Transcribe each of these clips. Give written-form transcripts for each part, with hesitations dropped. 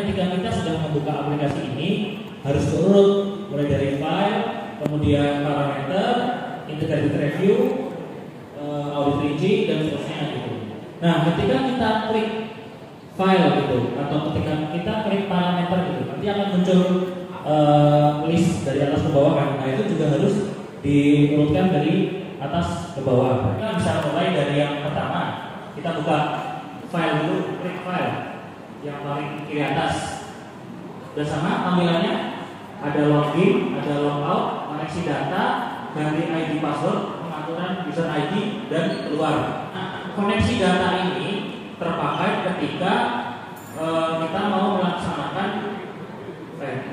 ketika kita sudah membuka aplikasi ini harus diurut mulai dari file, kemudian parameter, integrated review, audit rinci dan seterusnya gitu. Nah, ketika kita klik file gitu atau ketika kita klik parameter gitu, nanti akan muncul list dari atas ke bawah kan. Nah, itu juga harus diurutkan dari atas ke bawah. Kita bisa mulai dari yang pertama. Kita buka file dulu, klik file yang paling kiri atas. Sudah sama tampilannya, ada login, ada logout, koneksi data, ganti ID password, pengaturan user ID dan keluar. Nah, koneksi data ini terpakai ketika kita mau melaksanakan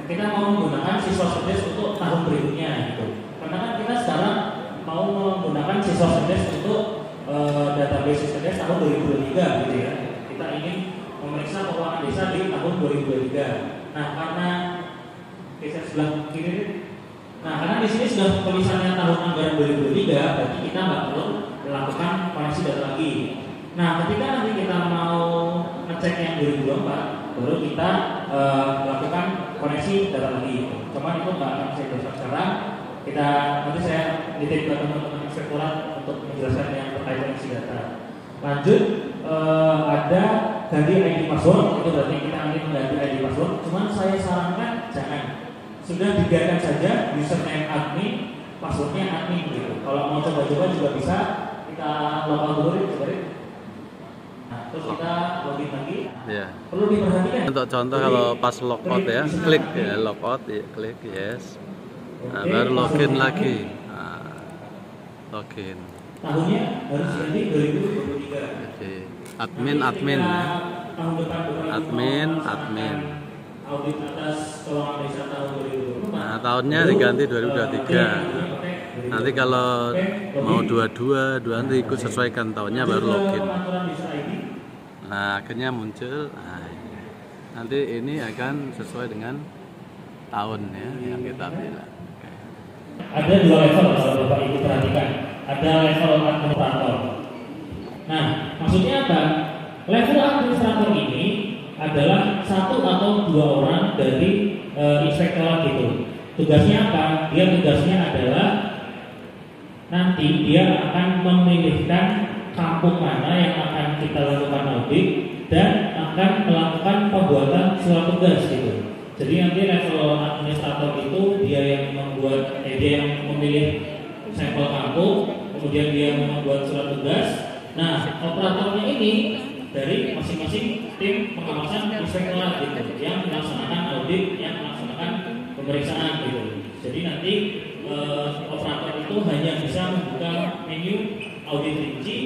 kita mau menggunakan siswa cerdas untuk tahun berikutnya gitu. Karena kan kita sekarang mau menggunakan siswa cerdas untuk database cerdas tahun 2023 gitu ya. Kita ingin memeriksa keuangan desa di tahun 2023. Nah, karena geser sebelah kiri. Nah, karena di sini sudah tulisannya tahun anggaran 2023, berarti kita nggak perlu melakukan koneksi data lagi. Nah, ketika nanti kita mau ngecek yang 2024, baru kita lakukan koneksi data lagi. Cuman itu nggak akan saya jelaskan sekarang. Nanti saya titip ke teman-teman inspektorat untuk menjelaskan yang terkait koneksi data. Lanjut, ada ganti ID password. Itu berarti kita nanti mengganti ID password. Cuman saya sarankan jangan. Sudah dibiarkan saja username admin, passwordnya admin gitu. Kalau mau coba-coba juga bisa. Kita logout dulu, coba. Nah, terus kita login lagi. Ya. Perlu diperhatikan. Untuk contoh kalau pas logout ya, klik ya logout, ya, klik yes. Nah, baru login lagi. Nah, login. Tahunnya harus ganti 2023. Oke. Admin ya. Admin. Audit atas keuangan desa tahun 2024. Nah, tahunnya diganti 2023. Nanti kalau mau 22 nanti ikut sesuaikan tahunnya baru login. Nah, akhirnya muncul. Nah, nanti ini akan sesuai dengan tahun ya yang kita bilang. Ada dua level kalau Bapak Ibu perhatikan. Ada level administrator. Nah, maksudnya apa? Level administrator ini adalah satu atau dua orang dari inspektorat gitu. Tugasnya apa? Tugasnya adalah nanti dia akan memilihkan kampung mana yang akan kita lakukan audit dan akan melakukan pembuatan surat tugas gitu. Jadi nanti level administrator itu dia yang membuat, dia yang memilih sampel kampung, kemudian dia membuat surat tugas. Nah, operatornya ini dari masing-masing tim pengawasan inspektorat gitu, yang melaksanakan audit, yang melaksanakan pemeriksaan gitu. Jadi nanti operator itu hanya bisa membuka menu audit rinci,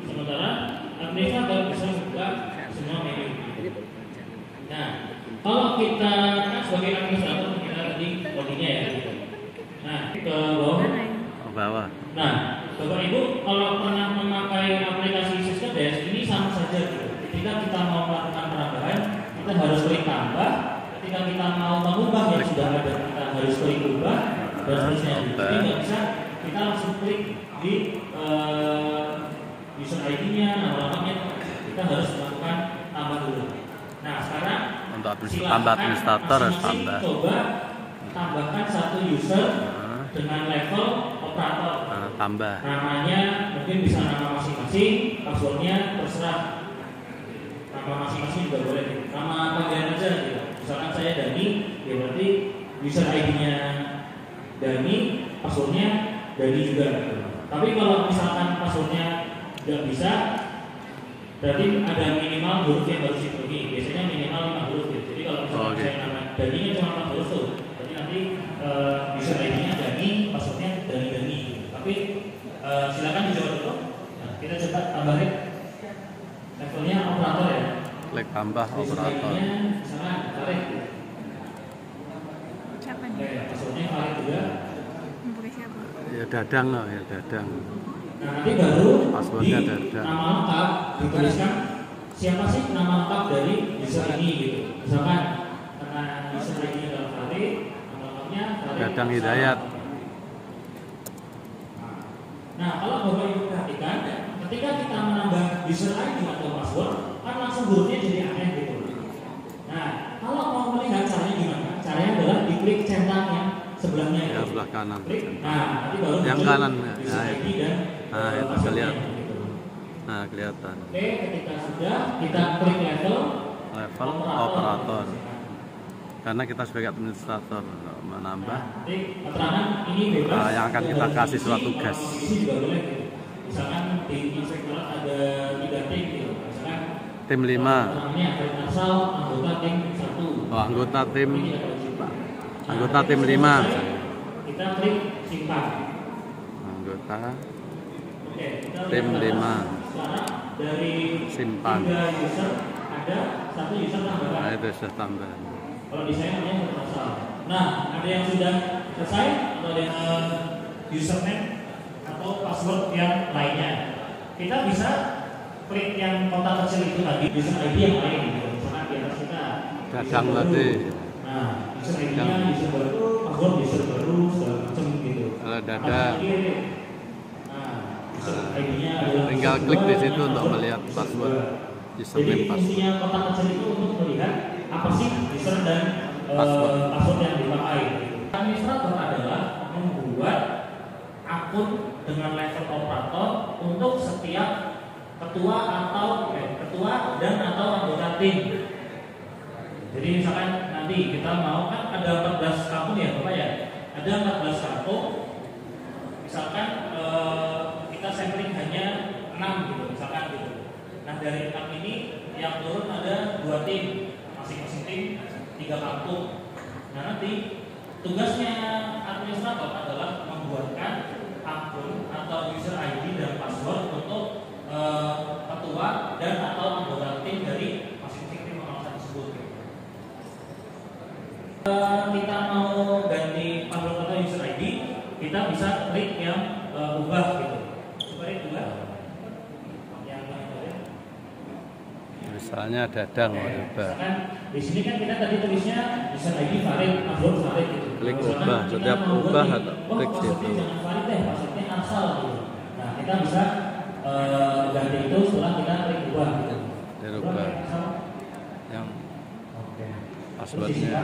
sementara administrator bisa membuka semua menu. Nah, kalau kita kan sebagai administrator kita tadi auditnya ya. Gitu. Nah, ke bawah. Ke bawah. Nah, Bapak Ibu kalau pernah memakai aplikasi sistem desk ini sama saja gitu. Ketika kita mau melakukan penambahan, kita harus klik tambah. Ketika kita mau mengubah yang sudah ada, kita harus klik ubah dan seterusnya. Jadi nggak bisa kita langsung klik di user ID-nya, nama lengkapnya. Kita harus melakukan tambah dulu. Nah, sekarang untuk administrator harus tambah. Coba tambahkan satu user dengan level operator. Tambah. Namanya mungkin bisa nama masing-masing, passwordnya terserah. Nama masing-masing juga boleh. Nama panggilan aja gitu. Misalkan saya Dani, ya berarti user ID-nya Dani, passwordnya Dani juga. Tapi kalau misalkan passwordnya nggak bisa, berarti ada minimal huruf yang harus dipenuhi. Biasanya minimal 5 huruf gitu. Jadi kalau misalkan saya nama Dani-nya cuma 4 huruf tuh, berarti nanti user ID-nya Dani, passwordnya Dani. Tapi silakan dicoba dulu. Nah, kita coba tambahin levelnya operator ya. Klik tambah operator. Misalkan Farid. Siapa nih? Passwordnya Farid juga. Siapa? Ya Dadang loh, ya Dadang. Nah, nanti baru passwordnya di Dadang. nama lengkap dituliskan siapa sih nama lengkap dari user ini gitu. Misalkan karena user ID-nya adalah Farid, nama lengkapnya Farid Dadang Hidayat. Nah, kalau Bapak Ibu perhatikan, ketika kita menambah user ID atau password, kan langsung hurufnya jadi aneh gitu. Nah, kalau klik centang yang sebelahnya. Ya, sebelah kanan. Klik. Nah, nanti baru Yang muncul kanan. user ID dan Itu passwordnya, kelihatan. gitu. Nah, kelihatan. Oke, ketika sudah kita klik level Operator. Karena kita sebagai administrator menambah. Nanti keterangan ini bebas. Yang akan kita kasih surat tugas. Ini juga boleh, gitu. Misalkan di inspektorat ada 3 tim, gitu. Misalkan Tim 5. keterangannya asal anggota tim 1. Oh, anggota tim Ini ada simpan. anggota tim 5. Kita klik simpan. Anggota Oke, kita tim 5. sekarang dari Simpan. 3 user ada 1 user tambahan. Nah, itu sudah tambahan. Kalau di saya namanya berasal. Nah, ada yang sudah selesai atau ada yang username atau password yang lainnya. Kita bisa klik yang kotak kecil itu tadi, user ID yang lain gitu. Misalkan di atas kita Dadang tadi. Nah, user ID-nya user baru, password user baru, segala macam gitu. Kalau Dadang. Nah, user ID-nya adalah Tinggal klik di situ untuk melihat password, Jadi username, password. fungsinya kotak kecil itu untuk melihat apa sih user dan password yang dipakai. Administrator adalah membuat akun dengan level operator untuk setiap ketua dan atau anggota tim. Jadi misalkan nanti kita mau kan ada 14 akun ya Bapak ya, ada 14 akun. Misalkan kita sampling hanya 6 gitu, misalkan gitu. Nah dari 6 ini yang turun ada 2 tim, masing-masing tim 3 kartu. Nah nanti tugasnya administrator adalah membuatkan akun atau user ID dan password untuk ketua dan atau anggota tim dari masing-masing tim pengawasan tersebut. Kita mau ganti password atau user ID, kita bisa klik yang ubah gitu. Coba ubah. Misalnya Dadang mau ubah. Di sini kan kita tadi tulisnya user ID valid, password valid gitu. Klik ubah, setiap ubah atau klik situ. Jangan valid deh, maksudnya asal gitu. Nah kita bisa ganti itu setelah kita klik ubah gitu. Dirubah. Yang passwordnya.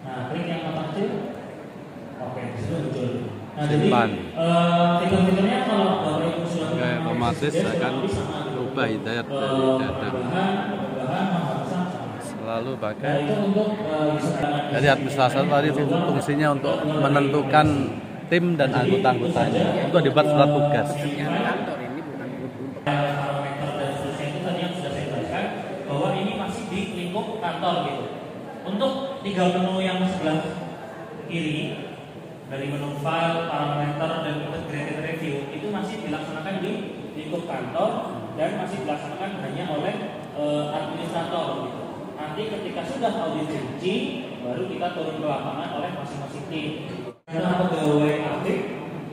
Nah klik yang kotak kecil. Oke, sudah muncul. Nah, Simpan. Jadi fitur-fiturnya kalau Bapak Ibu sudah otomatis akan ubah hidayat dari Dadang. Selalu pakai. Jadi administrator tadi fungsinya untuk menentukan tim dan anggota-anggotanya untuk dibuat surat tugas. Parameter dan seterusnya itu tadi yang sudah saya jelaskan bahwa ini masih di lingkup kantor gitu. Untuk 3 menu yang sebelah kiri dari menu file, parameter dan integrated review itu masih dilaksanakan di lingkup kantor dan masih dilaksanakan hanya oleh administrator gitu. Nanti ketika sudah audit rinci baru kita turun ke lapangan oleh masing-masing tim. Ada pegawai aktif,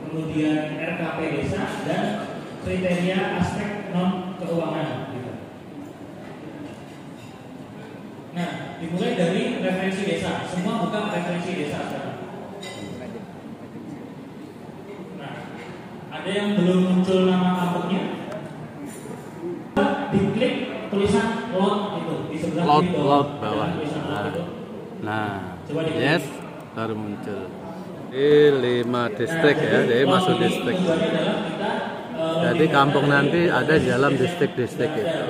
kemudian RKP desa dan kriteria aspek non keuangan gitu. Nah, dimulai dari referensi desa. Semua buka referensi desa sekarang. Nah, ada yang belum muncul nama kampungnya? Diklik tulisan load itu di sebelah kiri Load bawah. Nah, coba Yes, baru muncul. Di 5 distrik ya, jadi masuk distrik. Jadi kampung nanti ada di dalam distrik-distrik itu.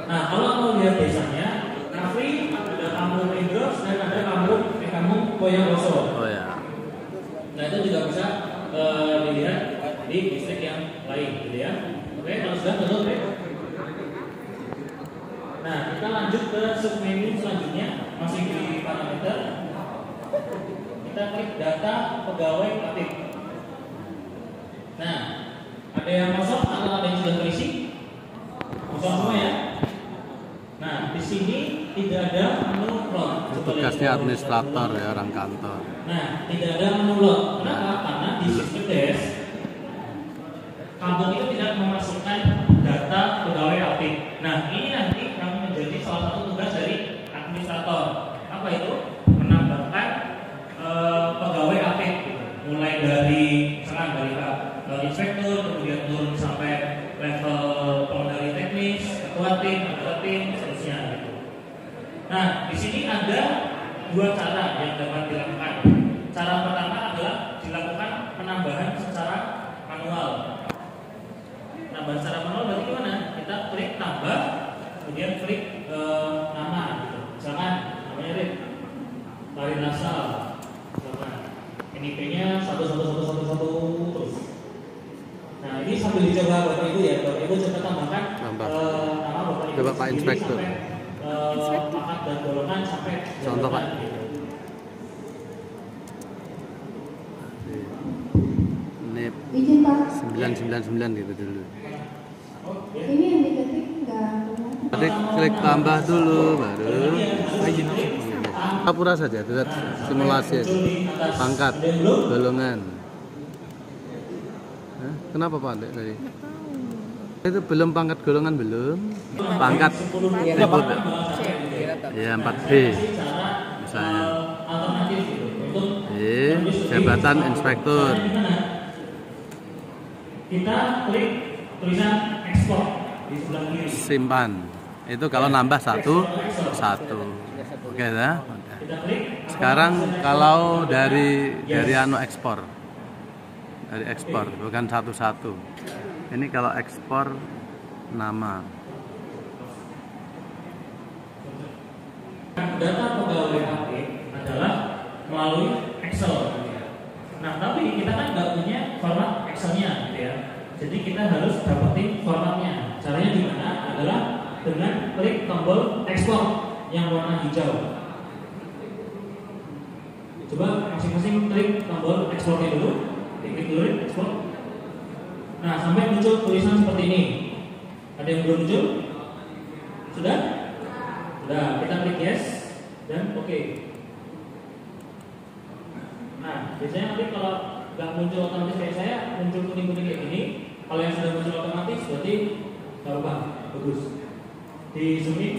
Nah, kalau mau lihat desanya, Kafri ada kampung Indros dan ada kampung Koyangoso. Oh ya. Nah itu juga bisa dilihat di distrik yang lain, gitu ya. Oke, kalau sudah tutup ya. Nah, kita lanjut ke submenu selanjutnya, masih di parameter. Kita klik data pegawai aktif. Nah, ada yang kosong atau ada yang sudah terisi? Kosong semua ya. Nah, di sini tidak ada menu load. Tugasnya administrator ya, orang kantor. Nah, tidak ada menu load. Kenapa? Karena di sistem desk kampung itu tidak memasukkan data pegawai aktif. Nah, ini nanti yang menjadi salah satu tugas dari administrator. Apa itu? Menambahkan pegawai aktif. Mulai dari misalkan dari inspektur, kemudian turun sampai level pengendali teknis, ketua tim, ada dua cara yang dapat dilakukan. Cara pertama adalah dilakukan penambahan secara manual. Penambahan secara manual berarti gimana? Kita klik tambah, kemudian klik nama gitu. Misalkan namanya Rit, Lari Nasal. NIP-nya 11111 terus. Nah, ini sambil dicoba Bapak Ibu ya. Bapak Ibu coba tambahkan nama Bapak Ibu. Coba Pak Inspektur. Pangkat dan golongan sampai contoh Pak. NIP 999 gitu dulu. Ini yang diketik enggak punya. Tadi klik tambah dulu baru pura saja, lihat simulasi aja. Pangkat, golongan. Hah? Kenapa Pak Dek tadi? Itu belum pangkat golongan belum. Pangkat tipe ya 4B misalnya. Jabatan inspektur. Kita klik tulisan ekspor di sebelah kiri. Simpan. Itu kalau nambah satu. Oke ya. Sekarang kalau dari anu ekspor. Dari ekspor bukan satu-satu. Ini kalau ekspor nama. Data pegawai HP adalah melalui Excel. Nah, tapi kita kan nggak punya format Excel-nya, gitu ya. Jadi kita harus dapetin formatnya. Caranya gimana? Adalah dengan klik tombol ekspor yang warna hijau. Coba masing-masing klik tombol ekspornya dulu. Klik dulu ekspor. Nah, sampai muncul tulisan seperti ini. Ada yang belum muncul? Sudah? Sudah. Kita klik yes dan oke. Nah, biasanya nanti kalau nggak muncul otomatis kayak saya, muncul kuning-kuning kayak gini. Kalau yang sudah muncul otomatis berarti nggak apa, bagus. Di zoom in.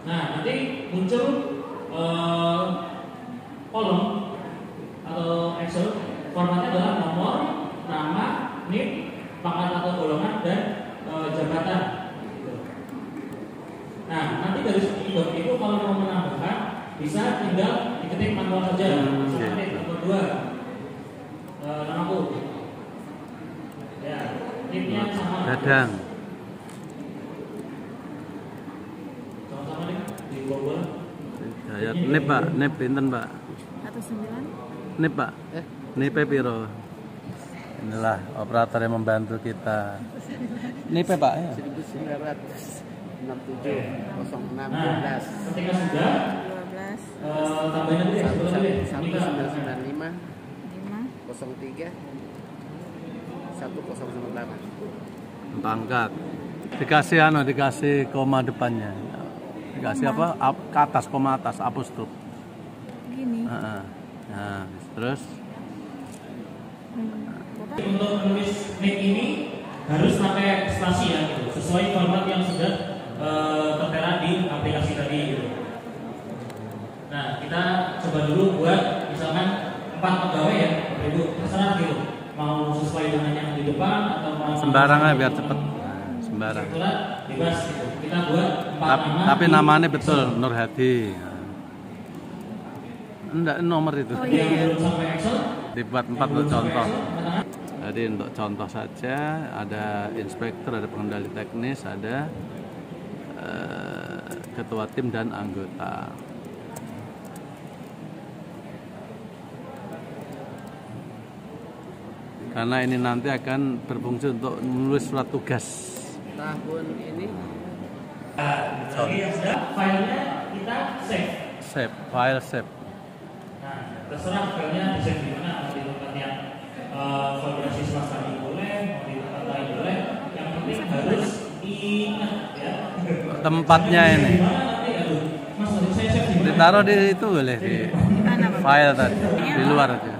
Nah, nanti muncul kolom atau Excel. Formatnya adalah nomor, nama, NIP, pangkat atau golongan, dan jabatan. Nah, nanti dari segi itu kalau mau menambahkan bisa tinggal diketik manual saja. Misalnya nomor 2 namaku. Ya, NIP-nya sama. Dadang. Sama-sama nih di bawah. Ya, NIP Pak, NIP pinten Pak? 19. NIP Pak. NIP piro? Inilah operator yang membantu kita. NIP Pak ya. 1967 06 Nah, 12 ketika sudah 12 tambahin aja ya, sebelum tadi. 1995 5 03 1008. Pangkat. Dikasih koma depannya. Dikasih apa? Ke atas, koma atas, apostrof. gini. Nah, terus Bapak Untuk menulis NIP ini harus pakai spasi ya, gitu, sesuai format yang sudah tertera di aplikasi tadi. Gitu. Nah, kita coba dulu buat misalkan 4 pegawai ya, Ibu, terserah gitu. Mau sesuai dengan yang di depan atau mau sembarang aja biar cepet. Sembarang. Sebetulnya bebas gitu. Kita buat 4 nama. Tapi namanya betul Nur Hadi. Enggak nomor itu. Oh, Yang iya. belum sampai Excel. Dibuat 4 untuk contoh. Jadi untuk contoh saja ada inspektur, ada pengendali teknis, ada ketua tim dan anggota. Karena ini nanti akan berfungsi untuk menulis surat tugas. Tahun ini Jadi yang sudah filenya kita save. Save, file save. Nah, terserah filenya di save di mana, mau di tempat yang kolaborasi swasta boleh, mau di tempat lain boleh. Yang penting harus ingat ya. Tempatnya ini. Di mana nanti aduh, Mas harus saya save di mana? Ditaruh di itu boleh di mana, Pak? file tadi di luar aja.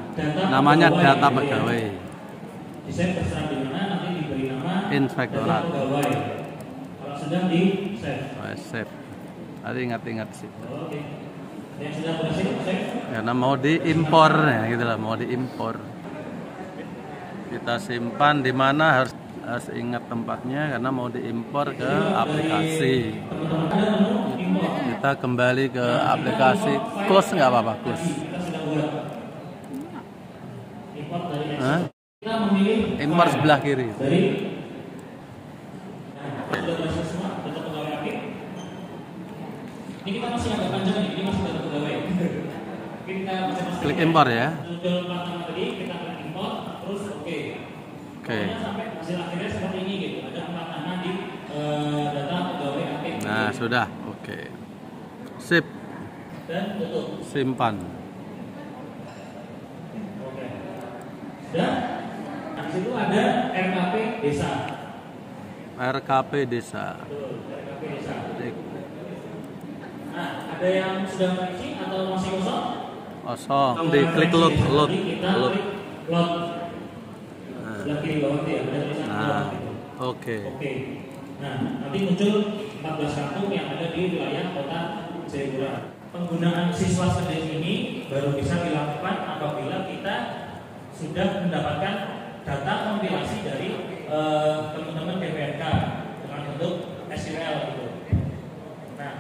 Namanya data pegawai. Di save terserah di mana, nanti diberi nama Inspektorat. data pegawai. Kalau sudah di save. Save. Tadi ingat-ingat sih. Oke. Yang sudah berhasil save. Karena mau diimpor ya gitu lah, mau diimpor. Kita simpan di mana harus harus ingat tempatnya karena mau diimpor ke aplikasi. Kita kembali ke aplikasi. Close nggak apa-apa, close. Hah? Impor sebelah kiri. Ini kita masih agak panjang nih, ini masih data pegawai. Kita masih Klik impor ya. muncul pertama tadi, kita klik impor, terus oke. Pokoknya sampai hasil akhirnya seperti ini gitu. Ada 4 nama di data pegawai aktif. Nah, sudah. Oke. Sip. Dan tutup. Simpan. Oke. Sudah. Nah, di situ ada RKP desa. RKP desa. Betul, RKP desa. Klik. Nah, ada yang sudah terisi atau masih kosong? Kosong. Diklik load. Jadi kita klik load. Sebelah kiri bawah itu ya, ada tulisan load gitu. Oke. Oke. Nah, nanti muncul 14 kartu yang ada di wilayah kota Jayapura. Penggunaan siswa sedih ini baru bisa dilakukan apabila kita sudah mendapatkan data kompilasi dari teman-teman DPRK dengan bentuk SQL gitu. Nah,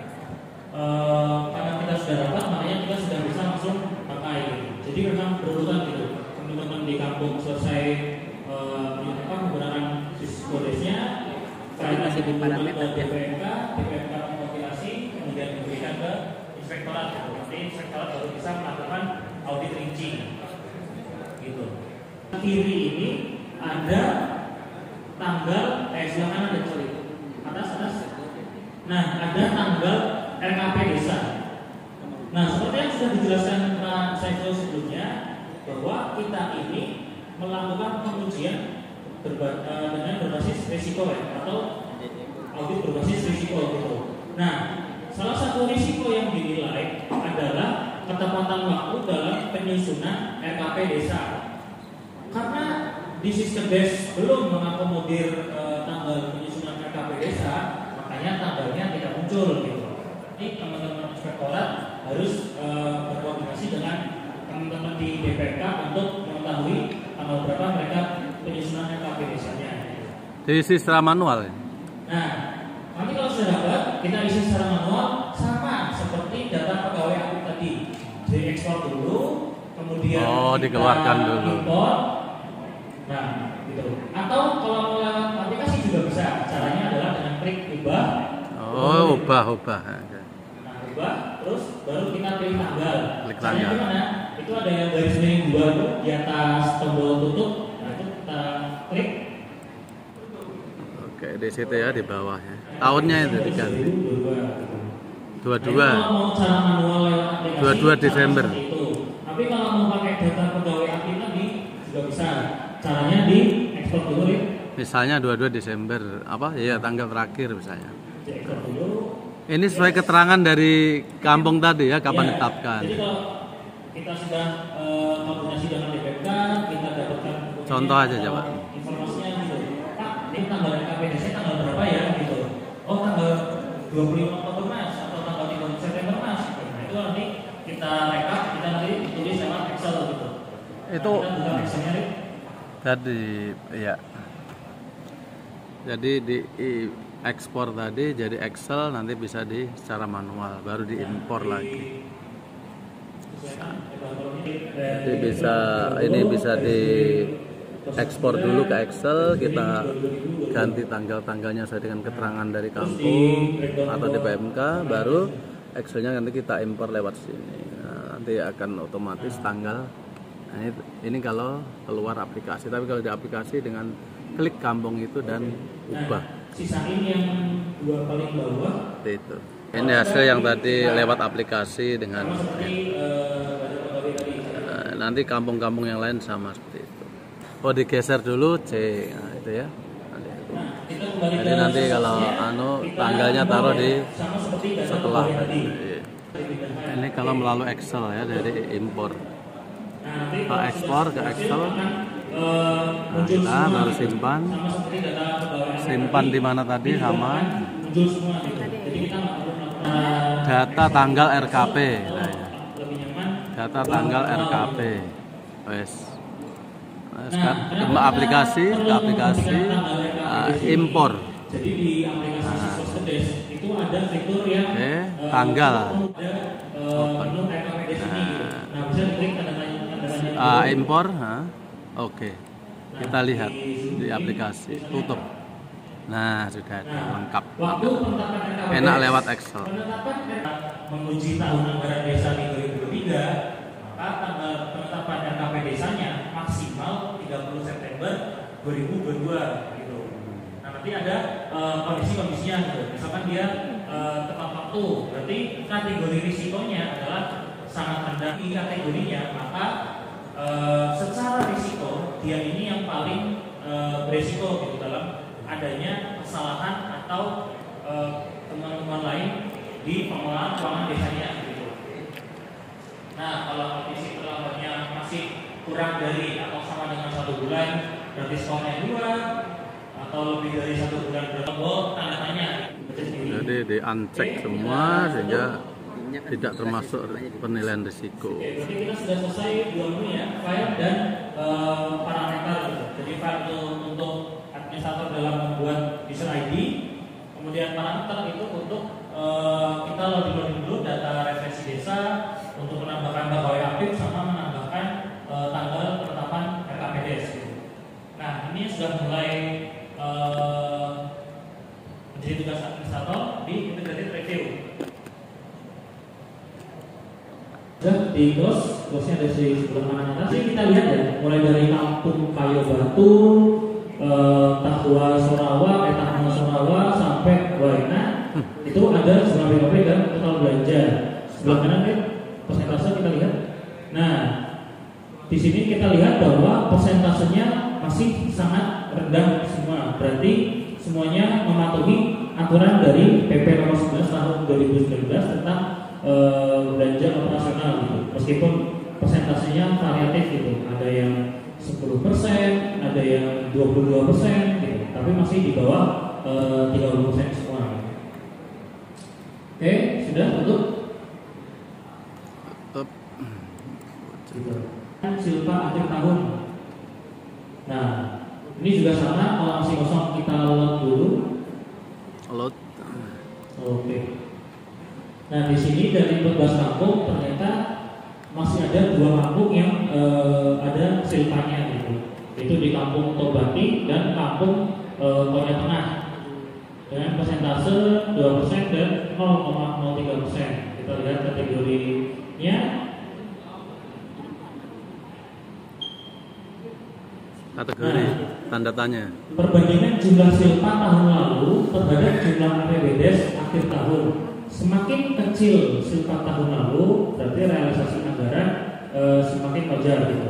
karena kita sudah dapat, makanya kita sudah bisa langsung pakai gitu. Jadi memang berurutan gitu. Teman-teman di kampung selesai penggunaan siswa-siswa, Masih di parameter ya. DPRK kompilasi, kemudian diberikan ke inspektorat gitu. Nanti inspektorat baru bisa melakukan audit rinci gitu. Kiri ini ada tanggal silakan ada sorry atas. Nah, ada tanggal RKP desa. Nah, seperti yang sudah dijelaskan Pak Saiful sebelumnya, bahwa kita ini melakukan pengujian dengan berbasis risiko ya, atau audit berbasis risiko gitu. Nah, salah satu risiko yang dinilai adalah ketepatan waktu dalam penyusunan RKP desa. Karena di sistem DES belum mengakomodir tanggal penyusunan RKP desa, makanya tanggalnya tidak muncul gitu. Ini teman-teman inspektorat harus berkoordinasi dengan teman-teman di DPRK untuk mengetahui tanggal berapa mereka penyusunan RKP desanya. Diisi secara manual ya? Nah, nanti kalau sudah dapat, kita isi secara manual sama seperti data pegawai aktif tadi. Diekspor dulu, kemudian dikeluarkan dulu. Impor. Nah, gitu. Atau kalau mau lewat aplikasi juga bisa. Caranya adalah dengan klik ubah. Ubah. Nah, ubah, terus baru kita pilih tanggal. Klik Caranya tanggal. gimana? Itu ada yang garis miring 2 tuh di atas tombol tutup. Nah, itu kita klik. Oke, di situ ya di bawah ya. Tahunnya itu diganti. 22. Nah, kalau mau cara manual lewat aplikasi 22 Desember. itu. Tapi kalau mau pakai data pegawai aktif tadi juga bisa. Caranya di ekspor dulu ya. Misalnya 22 Desember apa? Ya tanggal terakhir misalnya. Di ekspor dulu. Ini sesuai keterangan dari kampung tadi ya, kapan Ya, ditetapkan. Jadi kalau kita sudah koordinasi dengan DPRK, kita dapatkan Contoh aja coba. informasinya gitu. Pak, ini tanggal RKP desa tanggal berapa ya gitu. Oh, tanggal 25 Oktober Mas atau tanggal 30 September Mas. Nah, itu nanti kita rekap, kita nanti tulis lewat Excel gitu. Itu Kita buka Excelnya nih. tadi ya. Jadi di ekspor tadi jadi Excel, nanti bisa di secara manual baru diimpor lagi. Jadi ini bisa di ekspor dulu ke Excel, kita ganti tanggal-tanggalnya sesuai dengan keterangan dari kampung atau di PMK, baru Excelnya nanti kita impor lewat sini. Nah, nanti akan otomatis tanggal. Nah, ini kalau keluar aplikasi, tapi kalau di aplikasi dengan klik kampung itu dan ubah. Sisain yang 2 paling bawah. Seperti itu. Ini hasil yang tadi lewat aplikasi dengan nanti kampung-kampung yang lain sama seperti itu. Oh, digeser dulu C, nah itu ya. Jadi nanti kalau tanggalnya taruh di setelah. Ini kalau melalui Excel ya, dari impor. Ke ekspor ke Excel. Nah, kita baru simpan. Simpan di mana tadi sama. Data tanggal RKP. Nah, ya. Data tanggal RKP. Wes. Nah, aplikasi. impor. Jadi di aplikasi Siswaskedes itu ada fitur yang tanggal. ada menu RKPDS ini. Nah, bisa diklik tanda tanya impor. Oke. Kita lihat di aplikasi. Tutup. Nah, sudah ada lengkap. Waktu penetapan RKPDS, Enak lewat Excel. Menguji tahun anggaran desa di 2023, maka tanggal penetapan RKPDS-nya maksimal 30 September 2022 gitu. Nah, nanti ada kondisi-kondisinya gitu. Misalkan dia tepat waktu, berarti kategori risikonya adalah sangat rendah. Di kategorinya, maka secara risiko dia ini yang paling berisiko gitu dalam adanya kesalahan atau teman-teman lain di pengelolaan keuangan desanya gitu. Nah, kalau kondisi terlambatnya masih kurang dari atau sama dengan 1 bulan, berarti skornya 2, atau lebih dari 1 bulan berapa, tanda tanya. Jadi di uncheck semua sehingga tidak termasuk penilaian risiko. Oke, berarti kita sudah selesai 2 menu ya, file dan parameter. Jadi file itu untuk administrator dalam membuat user ID, kemudian parameter itu untuk kita loading dulu data referensi desa untuk menambahkan pegawai aktif sama menambahkan tanggal penetapan RKPDS. Nah, ini sudah mulai menjadi tugas administrator di integrated review. Di close-nya ada di sebelah kanan atas. Jadi kita lihat ya, mulai dari Kampung Kayo Batu, Tahua Sorawa, Tahua Sorawa sampai Waina, itu ada sebelah BOP dan total belanja. Sebelah kanan kan persentase kita lihat. Nah, di sini kita lihat bahwa persentasenya masih sangat rendah semua. Berarti semuanya mematuhi aturan dari PP nomor 11 tahun 2019 tentang belanja operasional gitu. Meskipun persentasenya variatif gitu. Ada yang 10%, ada yang 22% gitu. Tapi masih di bawah 30% semua. Oke, sudah tutup. Silpa akhir tahun. Nah, ini juga sama, kalau masih kosong kita load dulu. Load. Oke. Nah, di sini dari 14 kampung ternyata masih ada 2 kampung yang ada silpanya gitu. Itu di Kampung Tobati dan Kampung Toya Tengah. Dengan persentase 2% dan 0,03%. Kita lihat kategorinya. Kategori tanda tanya. Perbandingan jumlah silpa tahun lalu terhadap jumlah APBDes akhir tahun. Semakin kecil silpa tahun lalu, berarti realisasi anggaran semakin wajar gitu.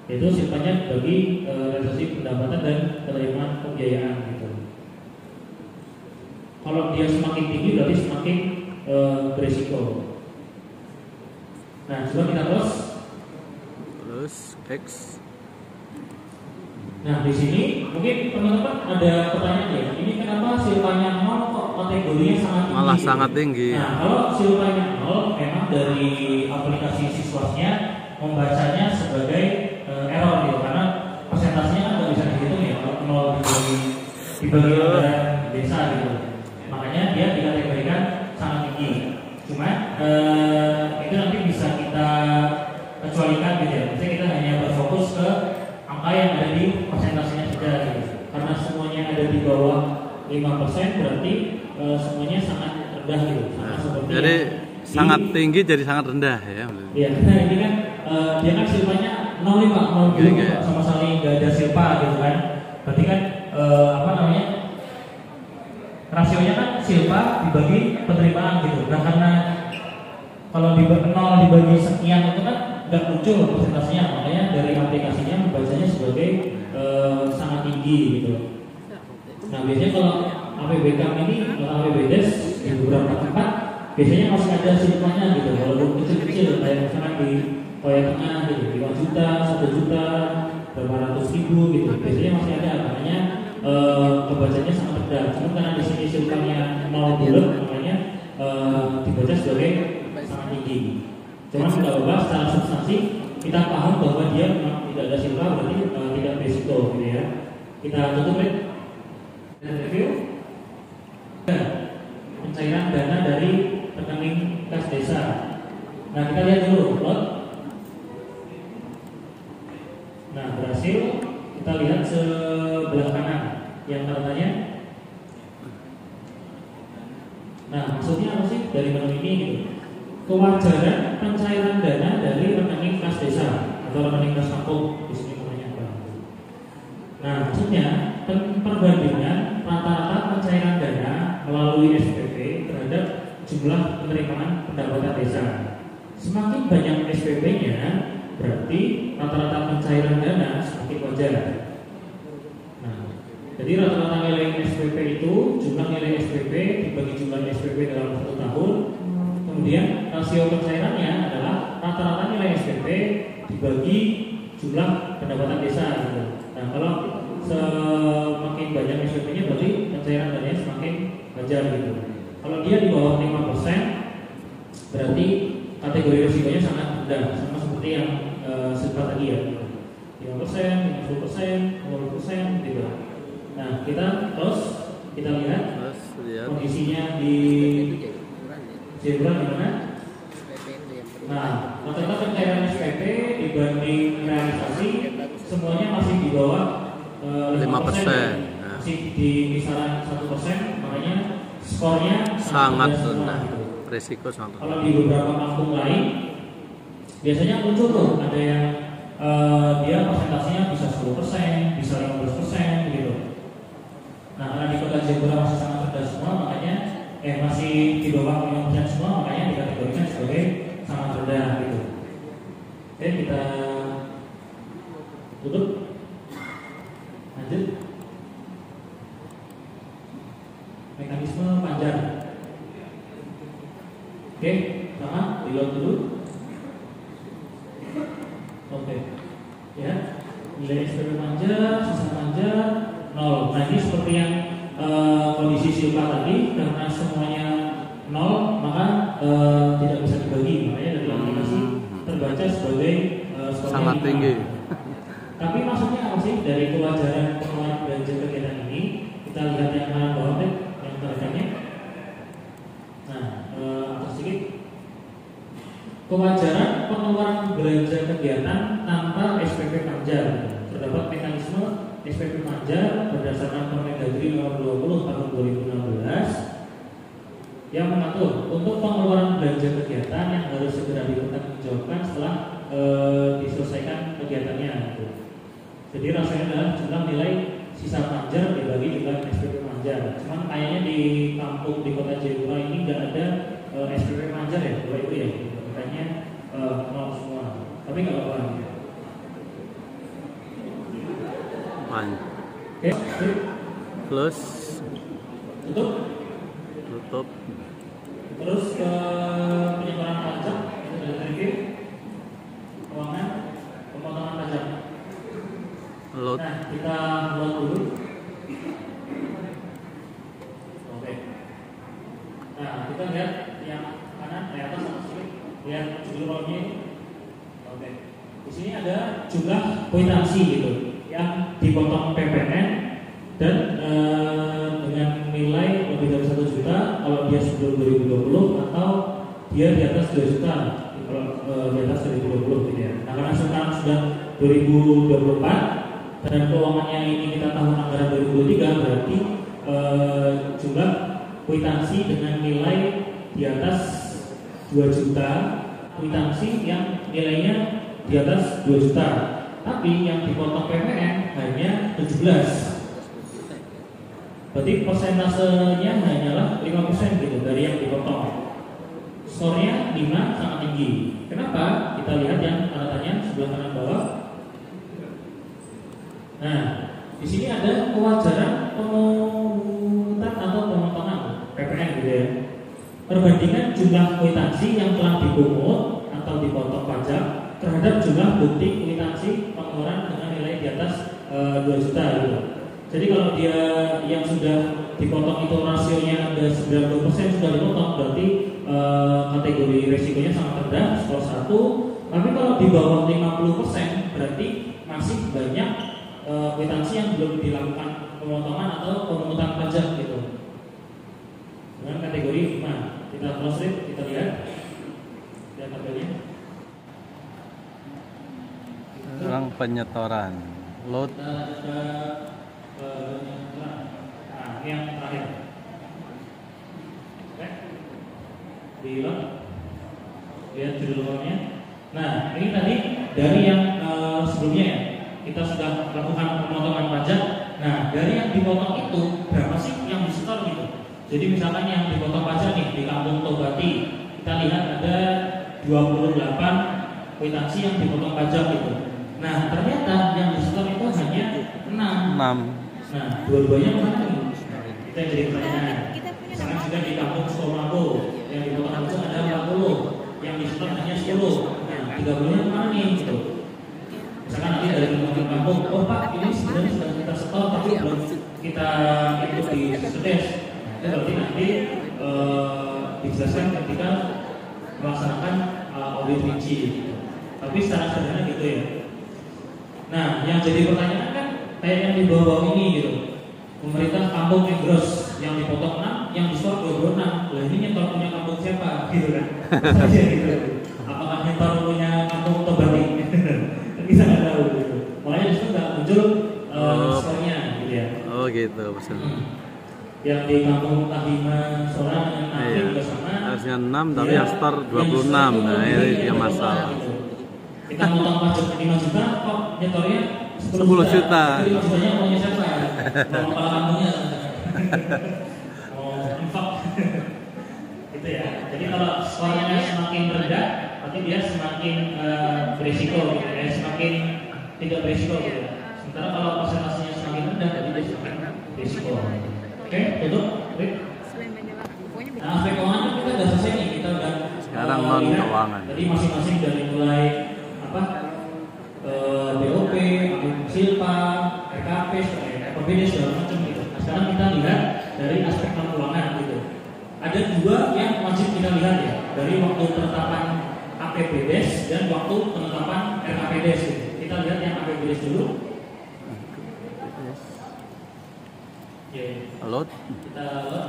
Itu silpanya bagi realisasi pendapatan dan penerimaan pembiayaan gitu. Kalau dia semakin tinggi berarti semakin berisiko. Nah, coba kita close. Terus X. Nah, di sini mungkin teman-teman ada pertanyaan ya. Ini kenapa silpanya 0 kok kategorinya sangat tinggi? Malah sangat tinggi. Nah, kalau silpanya 0, memang dari aplikasi Siswasnya membacanya sebagai error gitu, karena persentasenya kan nggak bisa dihitung ya kalau 0 dibagi anggaran desa gitu. Makanya dia dikategorikan sangat tinggi. Cuma itu nanti bisa kita kecualikan gitu ya. Misalnya kita hanya berfokus ke angka yang ada di persentasenya saja gitu. Karena semuanya ada di bawah 5% berarti semuanya sangat rendah gitu. Sama seperti jadi sangat tinggi jadi sangat rendah ya. Iya, nah ini kan dia kan silpanya 0 nih Pak, 0 gitu Pak, sama sekali nggak ada silpa gitu kan. Berarti kan apa namanya? Rasionya kan silpa dibagi penerimaan gitu. Nah, karena kalau 0 dibagi sekian itu kan nggak muncul persentasenya, makanya dari aplikasinya membacanya sebagai sangat tinggi gitu. Nah, biasanya kalau APBK ini APBDes di beberapa tempat biasanya masih ada silpanya gitu, walaupun kecil-kecil kayak misalkan di Toya Tengah gitu, 5 juta, 1 juta, berapa ratus ribu gitu, biasanya masih ada, makanya pembacanya sangat rendah. Cuma karena di sini silpanya 0 bulat, makanya dibaca sebagai sangat tinggi. Cuma tidak apa, secara substansi kita paham bahwa dia memang tidak ada silpa, berarti tidak berisiko gitu ya. Kita tutup ya. Dan review. Pencairan dana dari rekening kas desa. Nah, kita lihat dulu plot. Nah, berhasil. Kita lihat sebelah kanan yang katanya. Nah, maksudnya apa sih dari menu ini gitu? Kewajaran pencairan dana dari rekening kas desa atau rekening kas kampung di sini namanya apa? Nah, maksudnya perbandingan rata-rata pencairan dana melalui SPP terhadap jumlah penerimaan pendapatan desa. Semakin banyak SPP-nya, berarti rata-rata pencairan dana semakin wajar. Nah, jadi rata-rata nilai SPP itu jumlah nilai SPP dibagi jumlah SPP dalam 1 tahun. Kemudian rasio pencairannya adalah rata-rata nilai SPP dibagi jumlah pendapatan desa gitu. Nah, kalau semakin banyak SPP-nya berarti pencairan dananya semakin wajar gitu. Kalau dia di bawah 5%, berarti kategori risikonya sangat rendah, sama seperti yang sempat tadi ya, 5%, 50%, 20% gitu. Nah, kita lihat kondisinya di Jebra gimana? Nah, rata-rata pencairan SPP dibanding realisasi semuanya masih di bawah 5%, masih di kisaran 1%, makanya skornya sangat rendah, risiko sangat rendah. Kalau di beberapa kampung lain biasanya muncul tuh ada yang dia persentasenya bisa 10%, bisa 15% gitu. Nah, karena di kota Jayapura masih sangat rendah semua, makanya masih di bawah 5% semua, makanya dikategorikan sebagai sangat rendah gitu. Oke, kita tutup. Lanjut. Mekanisme panjar. Oke, sama reload dulu. Oke. Ya. Nilai SPP panjar, sisa panjar 0. Nah, ini seperti yang kondisi Silva tadi, karena semuanya 0 maka tidak bisa dibagi, makanya dari aplikasi terbaca sebagai sangat tinggi. Tapi maksudnya apa sih dari kewajaran pengeluaran belanja kegiatan ini? Kita lihat yang kanan bawah deh, yang terakhirnya. Nah, atas sedikit. Kewajaran pengeluaran belanja kegiatan tanpa SPP panjar. Terdapat mekanisme SPP panjar berdasarkan Permendagri nomor 20 tahun 2016 yang mengatur untuk pengeluaran belanja kegiatan yang harus segera dipertanggungjawabkan setelah diselesaikan kegiatannya. Jadi rasanya adalah jumlah nilai sisa panjar dibagi jumlah SPP panjar. Cuman kayaknya di kampung di kota Jayapura ini nggak ada SPP panjar ya, Bapak Ibu ya. Makanya 0 semua. Tapi nggak apa-apa. Oke, Plus tutup. Terus ke penyebaran pajak dari review keuangan pemotongan pajak. load. Nah, kita load dulu. Oke. Nah, kita lihat yang kanan di atas sama sini. Lihat judul kolomnya ini. Oke. Di sini ada jumlah kwitansi gitu yang dipotong PPN dan dengan nilai lebih dari 1 juta kalau dia sebelum 2020 atau dia di atas 2 juta kalau di atas 2020 gitu ya. Nah, karena sekarang sudah 2024 dan keuangannya ini kita tahun anggaran 2023, berarti jumlah kwitansi dengan nilai di atas 2 juta, kwitansi yang nilainya di atas 2 juta, tapi yang dipotong PPN hanya 17. Berarti persentasenya hanyalah 5% gitu dari yang dipotong. Skornya 5 sangat tinggi. Kenapa? Kita lihat yang tanda-tanya sebelah kanan bawah. Nah, di sini ada kewajaran pemungutan atau pemotongan PPN gitu ya. Perbandingan jumlah kwitansi yang telah dipungut atau dipotong pajak terhadap jumlah bukti kwitansi pengeluaran dengan nilai di atas 2 juta gitu. Jadi kalau dia yang sudah dipotong itu rasionya ada 90% sudah dipotong, berarti kategori resikonya sangat rendah, skor 1. Tapi kalau di bawah 50% berarti masih banyak kwitansi yang belum dilakukan pemotongan atau pemungutan pajak gitu. Dengan kategori 5. Kita close read, kita lihat tabelnya. Orang penyetoran. Load. Kita penyetoran. Nah, ini yang terakhir. Oke. Di load. Lihat judul formnya. Nah, ini tadi dari yang sebelumnya ya, kita sudah melakukan pemotongan pajak. Nah, dari yang dipotong itu berapa sih yang disetor gitu? Jadi misalkan yang dipotong pajak nih di Kampung Tobati, kita lihat ada 28 kwitansi yang dipotong pajak gitu. Nah, ternyata yang disetor itu hanya 6. Nah, dua-duanya mana nih? Kita jadi pertanyaan. Misalkan juga di Kampung Sukomabo yang dipotong pajak ada 40, yang disetor hanya 10. Nah, 30-nya mana nih gitu? Misalkan nanti dari teman kampung, oh Pak, ini sebenarnya sudah kita setor tapi belum kita ikut di Sedes. Itu berarti nanti dijelaskan ketika melaksanakan audit rinci. Tapi secara sederhana gitu ya. Nah, yang jadi pertanyaan kan kayak yang di bawah ini gitu. Pemerintah Kampung Egros yang dipotong 6, yang disetor 26. Lah ini nyetor punya kampung siapa gitu kan? Gitu. Apakah nyetor punya Kampung Tobati? Kita nggak tahu gitu. Makanya disitu nggak muncul skornya gitu ya. Oh gitu, betul. Yang di Kampung Tahima Sorang dengan Nafi juga sama. Harusnya 6 tapi yang setor 26. Nah, ini dia masalah. Gitu. Kita motong pajak 5 juta, kok nyetornya 10 juta. Jadi 5 jutanya maunya siapa? Mau kepala kampungnya? Mau infak? Gitu ya. Jadi kalau skornya semakin rendah, berarti dia semakin berisiko gitu ya, semakin tidak berisiko gitu. Sementara kalau persentasenya semakin rendah, jadi dia semakin berisiko. Oke, tutup. Nah, aspek keuangan kita udah selesai nih, kita udah sekarang non keuangan. Jadi masing-masing dari mulai apa BOP, Silpa, RKP, RKPD segala macam gitu. Nah, sekarang kita lihat dari aspek non keuangan gitu. Ada dua yang wajib kita lihat ya, dari waktu penetapan APBDes dan waktu penetapan RKPDes gitu. Kita lihat yang APBDes dulu. Load. Kita load.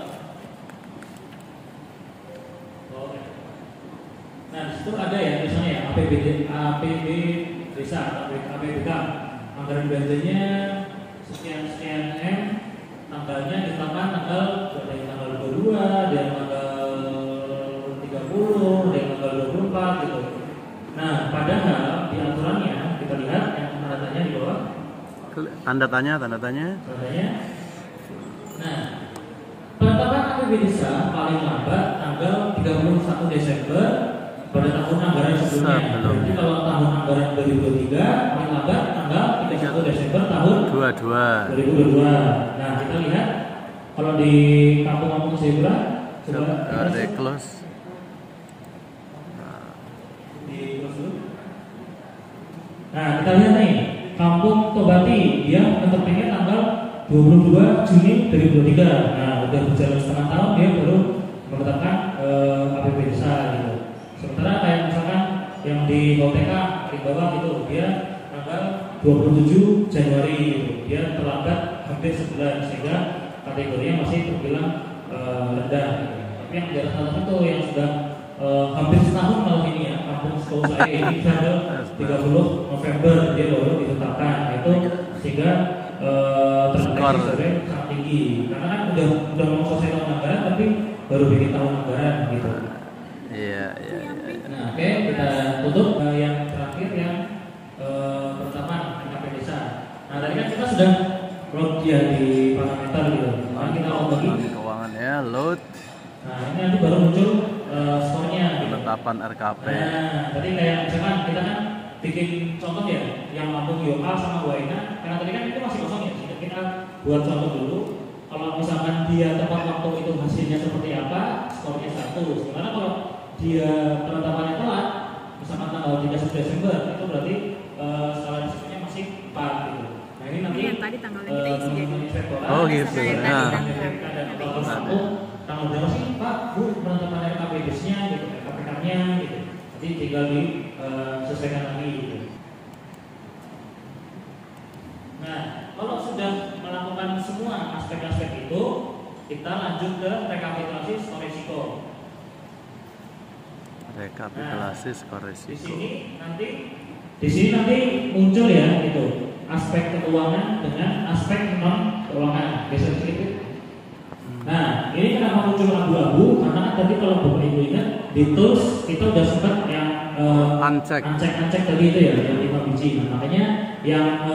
Oke. Nah, di situ ada ya misalnya ya APB desa, APBK. Anggaran belanjanya sekian M, tanggalnya ditetapkan tanggal 22, ada yang tanggal 30, ada yang tanggal 24 gitu. Nah, padahal di aturannya kita lihat yang tanda tanya di bawah. Tanda tanya. Tandanya. Nah, penetapan APB desa paling lambat tanggal 31 Desember pada tahun anggaran sebelumnya. Jadi kalau tahun anggaran 2023 paling lambat tanggal 31 Desember tahun 2022. Nah, kita lihat kalau di kampung-kampung zebra coba di close. Di close dulu. Nah, kita lihat nih, Kampung Tobati dia menetapkannya tanggal 22 Juni 2023. Nah, udah berjalan setengah tahun dia baru menetapkan APB desa gitu. Sementara kayak misalkan yang di Hoteka di bawah gitu, dia tanggal 27 Januari gitu. Dia terlambat hampir sebulan sehingga kategorinya masih terbilang rendah gitu. Tapi yang di atas itu yang sudah hampir setahun malah ini ya, kampung sekolah saya ini tanggal 30 November dia baru ditetapkan itu sehingga terdeteksi sebagai sangat tinggi karena kan udah mau selesai tahun anggaran tapi baru bikin tahun anggaran gitu. Iya. Nah, oke, kita tutup yang terakhir yang pertama RKP desa. Nah, tadi kan kita sudah load dia di parameter gitu. Nah, kita mau bagi Keuangan ya, load. Nah, ini nanti baru muncul skornya gitu. Penetapan RKP. Nah, tadi kayak misalkan kita kan bikin contoh ya, yang Lampung Yoka sama Waina, karena tadi kan itu masih kosong ya. Kita buat contoh dulu. Kalau misalkan dia tepat waktu itu hasilnya seperti apa, skornya 1. Sementara kalau dia penetapannya telat, misalkan tanggal 31 Desember, itu berarti skala risikonya masih 4 gitu. Nah, ini nanti yang tadi tanggalnya kita isi jadi. Oh gitu. Nah. Tanggal berapa sih Pak, Bu, penetapan RKPDes-nya gitu, RKPK-nya gitu. Nanti tinggal disesuaikan lagi gitu. Nah, kita lanjut ke rekapitulasi skor risiko. Rekapitulasi skor risiko. Di sini nanti muncul ya itu aspek keuangan dengan aspek non keuangan. Biasa seperti itu. Nah, ini kenapa muncul abu-abu? Karena tadi kalau Bapak Ibu ingat di tools kita udah sempat yang Uncheck tadi itu ya, yang 5 biji. Nah, makanya yang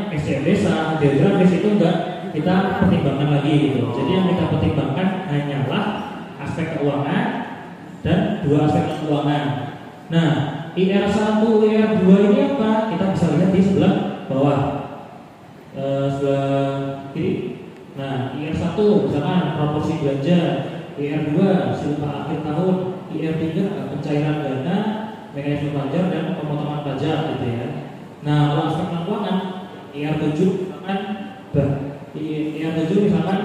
SDM desa, geografis itu enggak kita pertimbangkan lagi gitu. Jadi yang kita pertimbangkan hanyalah aspek keuangan dan 2 aspek keuangan. Nah, IR1, IR2 ini apa? Kita bisa lihat di sebelah bawah, sebelah kiri. Nah, IR1 misalkan proporsi belanja, IR2 silpa akhir tahun, IR3 pencairan dana, mekanisme pajak dan pemotongan pajak gitu ya. Nah, kalau aspek keuangan IR7 misalkan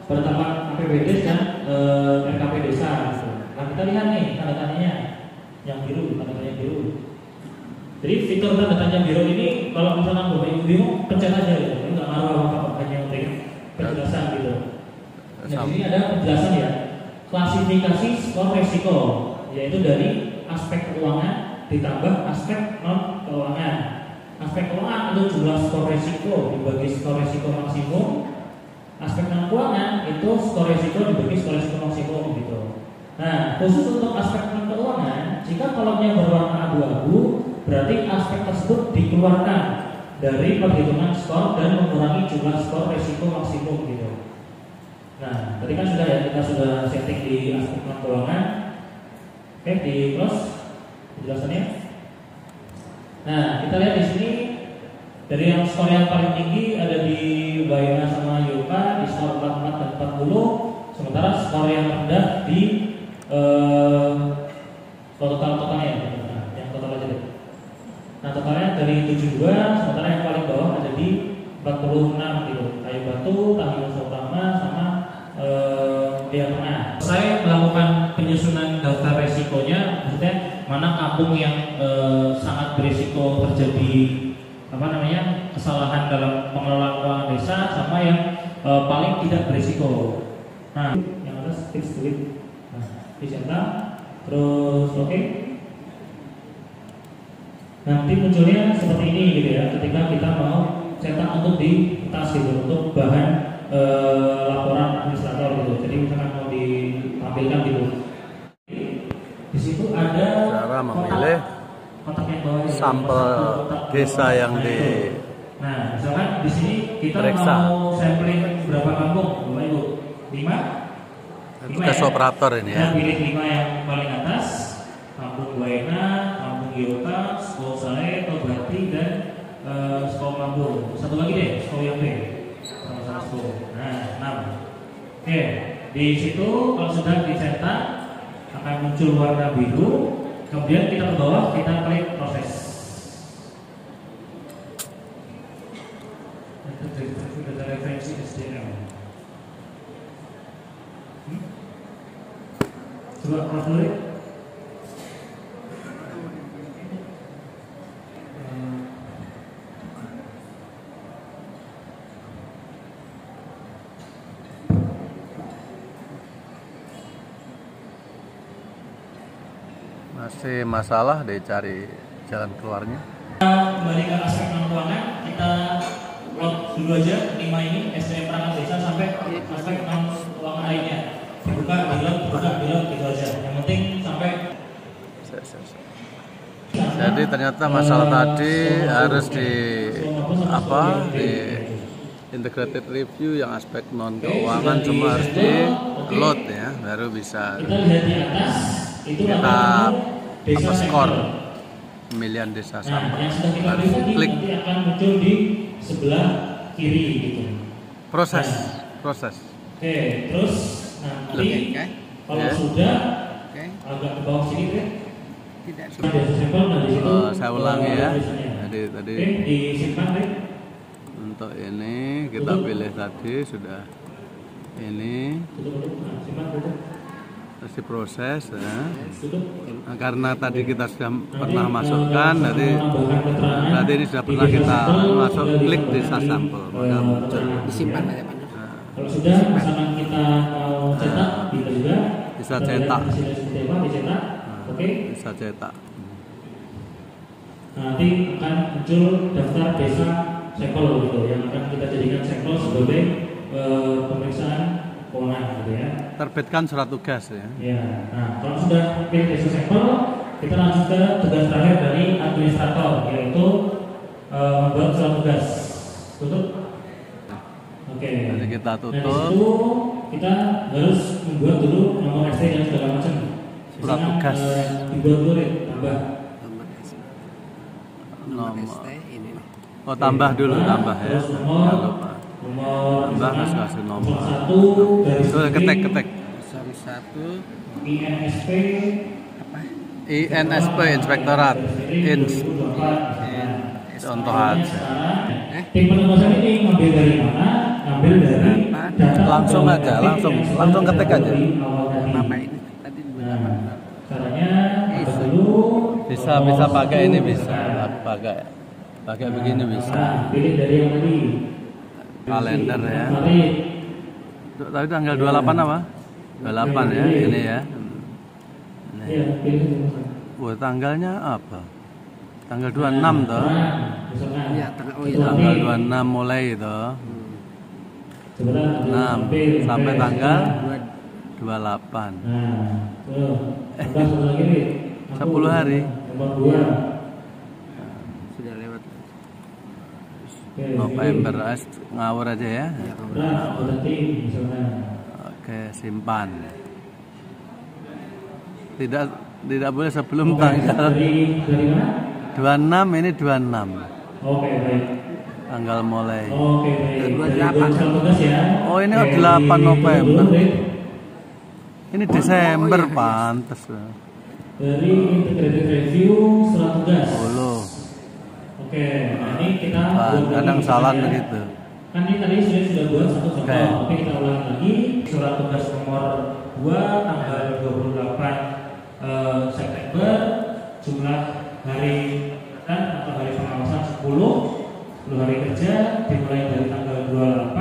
penetapan APBD dan RKP desa gitu. Nah, kita lihat nih tanda tanyanya yang biru, tanda tanya biru. Jadi fitur tanda tanya biru ini kalau misalkan Bapak Ibu bingung pencet aja gitu. Ini enggak ngaruh apa-apa, hanya untuk penjelasan gitu. Nah, di sini ada penjelasan ya. Klasifikasi skor risiko, yaitu dari aspek keuangan ditambah aspek non keuangan. Aspek keuangan itu jumlah skor risiko dibagi skor risiko maksimum. Aspek non keuangan itu skor risiko dibagi skor risiko maksimum gitu. Nah, khusus untuk aspek non keuangan, jika kolomnya berwarna abu-abu, berarti aspek tersebut dikeluarkan dari perhitungan skor dan mengurangi jumlah skor risiko maksimum gitu. Nah, tadi kan sudah ya, kita sudah setting di aspek non keuangan. Oke, di close penjelasannya. Nah, kita lihat di sini dari yang skor yang paling tinggi ada di Baina sama Yoka di skor 44 dan 40, sementara skor yang rendah di totalnya ya. Nah, yang total aja deh. Nah, totalnya dari 72, sementara yang paling bawah ada di 46 gitu. Kayu Batu, Tahil Utama sama Dia Tengah. Saya melakukan penyusunan daftar resikonya, maksudnya mana kampung yang sangat berisiko terjadi kesalahan dalam pengelolaan keuangan desa, sama yang paling tidak berisiko. Nah, yang atas fix duit. Nah, dicetak, terus oke. Nanti munculnya seperti ini gitu ya, ketika kita mau cetak untuk di tas gitu, untuk bahan laporan administrator gitu. Jadi misalkan mau ditampilkan gitu. Di situ ada cara memilih kotak yang bawah sampel desa yang di. Nah, misalkan di sini kita periksa. Mau sampling berapa kampung, Bapak Ibu? 5. Tugas operator ini ya. Kita pilih 5 yang paling atas, Kampung Baena, Kampung Yoka, Sko Sale, Tobati dan Sko Kampung. Satu lagi deh, Sko yang B. Sama-sama Sko. Nah, 6. Oke, di situ kalau sudah dicetak akan muncul warna biru. Kemudian kita ke bawah, kita klik proses. Data referensi SDM. Coba close dulu ya. Masih masalah, dicari jalan keluarnya. Kembali ke aspek non keuangan, kita load dulu aja 5 ini SDM perangkat desa sampai aspek non keuangan lainnya. Dibuka, bilang gitu aja. Yang penting sampai. Jadi ternyata masalah tadi harus di integrated review yang aspek non keuangan cuma harus di load ya, baru bisa Kita lihat di atas itu kita skor pemilihan desa sampel. Yang sudah kita Harus lihat klik nanti akan muncul di sebelah kiri gitu. proses. Oke, terus nanti kalau Ya. sudah agak ke bawah sini kan? Tidak Ada sampel, nah di situ. Saya ulangi ya. tulisannya. Tadi Oke, disimpan deh. untuk ini kita pilih tadi sudah ini Tutup. Nah, simpan tutup. terus diproses ya. Tutup. Nah, karena tadi kita sudah pernah masukkan, jadi Tambahan keterangan. berarti ini sudah pernah kita masuk klik desa sampel maka muncul. disimpan aja Pak. Nah, Kalau sudah, misalkan kita mau cetak, bisa juga. Bisa cetak. Seperti apa, dicetak. Oke. Bisa cetak. Nanti akan muncul daftar desa sampel gitu, yang akan kita jadikan sampel sebagai pemeriksaan keuangan gitu ya. Terbitkan surat tugas ya. Ya. Nah, kalau sudah pilih desa sampel, kita langsung ke tugas terakhir dari administrator, yaitu membuat surat tugas. Tutup. Oke. Jadi kita Nah, di tutup. situ kita harus membuat dulu nomor ST dan segala macam. Surat tugas. Dibuat dulu deh, tambah. Nomor Nomor. ST ini nih. Oh, tambah dulu, tambah ya. Terus nomor, Jangan lupa. nomor Tambah, misalkan terus kasih nomor. 1 dari Itu ketik. 01 INSP apa? INSP Inspektorat Ins. Contoh aja. Tim penugasan ini ngambil dari mana? Ngambil dari data Langsung aja, langsung ketik aja. Apa ini tadi Nah, caranya apa dulu? Bisa pakai ini bisa. Pakai begini bisa. Nah, pilih dari yang tadi. Kalender ya. Mari. Tadi tanggal 28 apa? 28 ya, ini ya. Iya, pilih. Wah, tanggalnya apa? Tanggal 26 toh. Iya, Tanggal 26 mulai itu. 6 sampai tanggal 28. Nah, tuh. Tambah satu lagi nih. 10 hari. Nomor 2. sudah lewat. November ngawur aja ya. Nah, berarti misalnya. Oke, simpan. Tidak boleh sebelum tanggal Dari mana? 26, ini 26. Oke, baik. Tanggal mulai. Oke, baik. 28. Dari tugas ya. Oh, ini Oke, 8 November. dulu, Rik. Ini Desember pantes. Dari integrated review surat tugas. Oh, Oke, nah ini kita kadang lagi salah ya. begitu. Kan ini tadi sudah buat satu contoh, Oke. tapi kita ulangi lagi. Surat tugas nomor 2 tanggal 28 September, jumlah hari kan atau hari pengawasan 10 hari kerja dimulai dari tanggal 28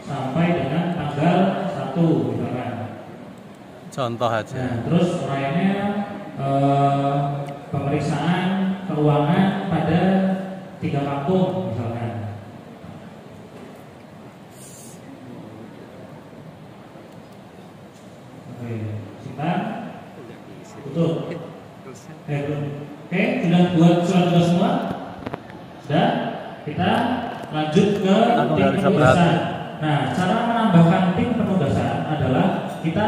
sampai dengan tanggal 1 misalkan. Contoh aja. Nah, terus uraiannya pemeriksaan keuangan pada 3 kampung misalkan. Oke, simpan. Tutup. Oke, sudah buat surat tugas semua? Sudah? Kita lanjut ke Aku tim nggak bisa penugasan. Nah, cara menambahkan tim penugasan adalah kita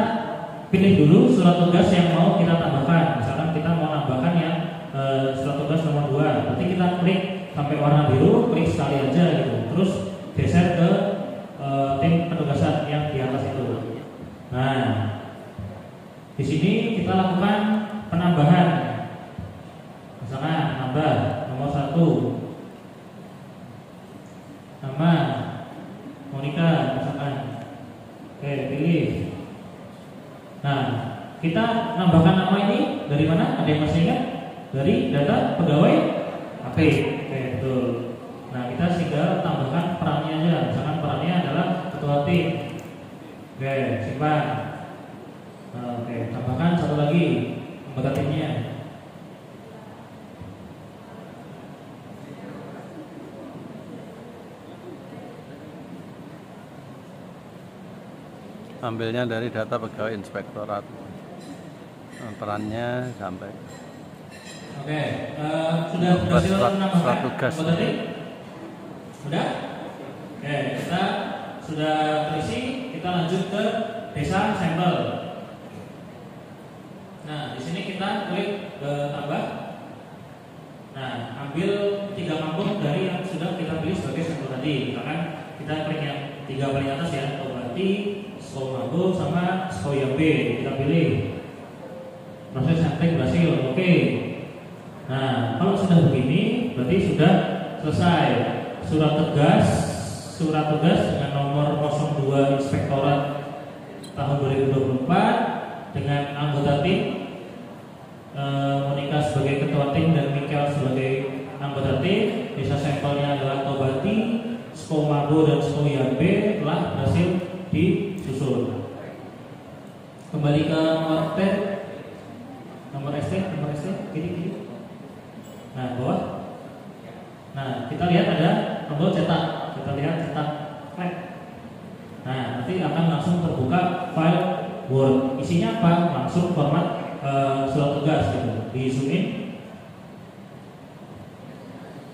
pilih dulu surat tugas yang mau kita tambahkan. Misalkan kita mau nambahkan yang surat tugas nomor 2. Berarti kita klik sampai warna biru, klik sekali aja gitu. Terus geser ke tim penugasan yang di atas itu. Nah, di sini kita lakukan penambahan. Misalkan nambah nomor 1 nama Monica misalkan. Oke, pilih. Nah, kita nambahkan nama ini dari mana? Ada yang masih ingat? Dari data pegawai AP. Oke, betul. Nah, kita tinggal tambahkan perannya aja. Misalkan perannya adalah ketua tim. Oke, simpan. Oke, tambahkan satu lagi anggota timnya. Ambilnya dari data pegawai inspektorat. Perannya sampai. Oke, sudah berhasil menambahkan surat tugas. anggota tim? Sudah? Oke, kita sudah terisi. Kita lanjut ke desa sampel. Nah, di sini kita klik tambah. Nah, ambil 3 kampung dari yang sudah kita pilih sebagai sampel tadi. Misalkan kita klik yang 3 paling atas ya, Tobati, Skomago sama Skoyabe. Kita pilih. Proses sampling berhasil. Oke. Nah, kalau sudah begini, berarti sudah selesai surat tugas dengan nomor 02 Inspektorat tahun 2024 dengan anggota tim Monica sebagai ketua tim dan Michael sebagai anggota tim. Desa sampelnya adalah Tobati, SCO-MABO dan SCO-IAB telah berhasil disusun. Kembali ke nomor ST, kiri. Nah, bawah. Nah, kita lihat ada tombol cetak. Kita lihat cetak flag. Nah, nanti akan langsung terbuka file Word. Isinya apa? Langsung format surat tugas gitu. Di zoom in.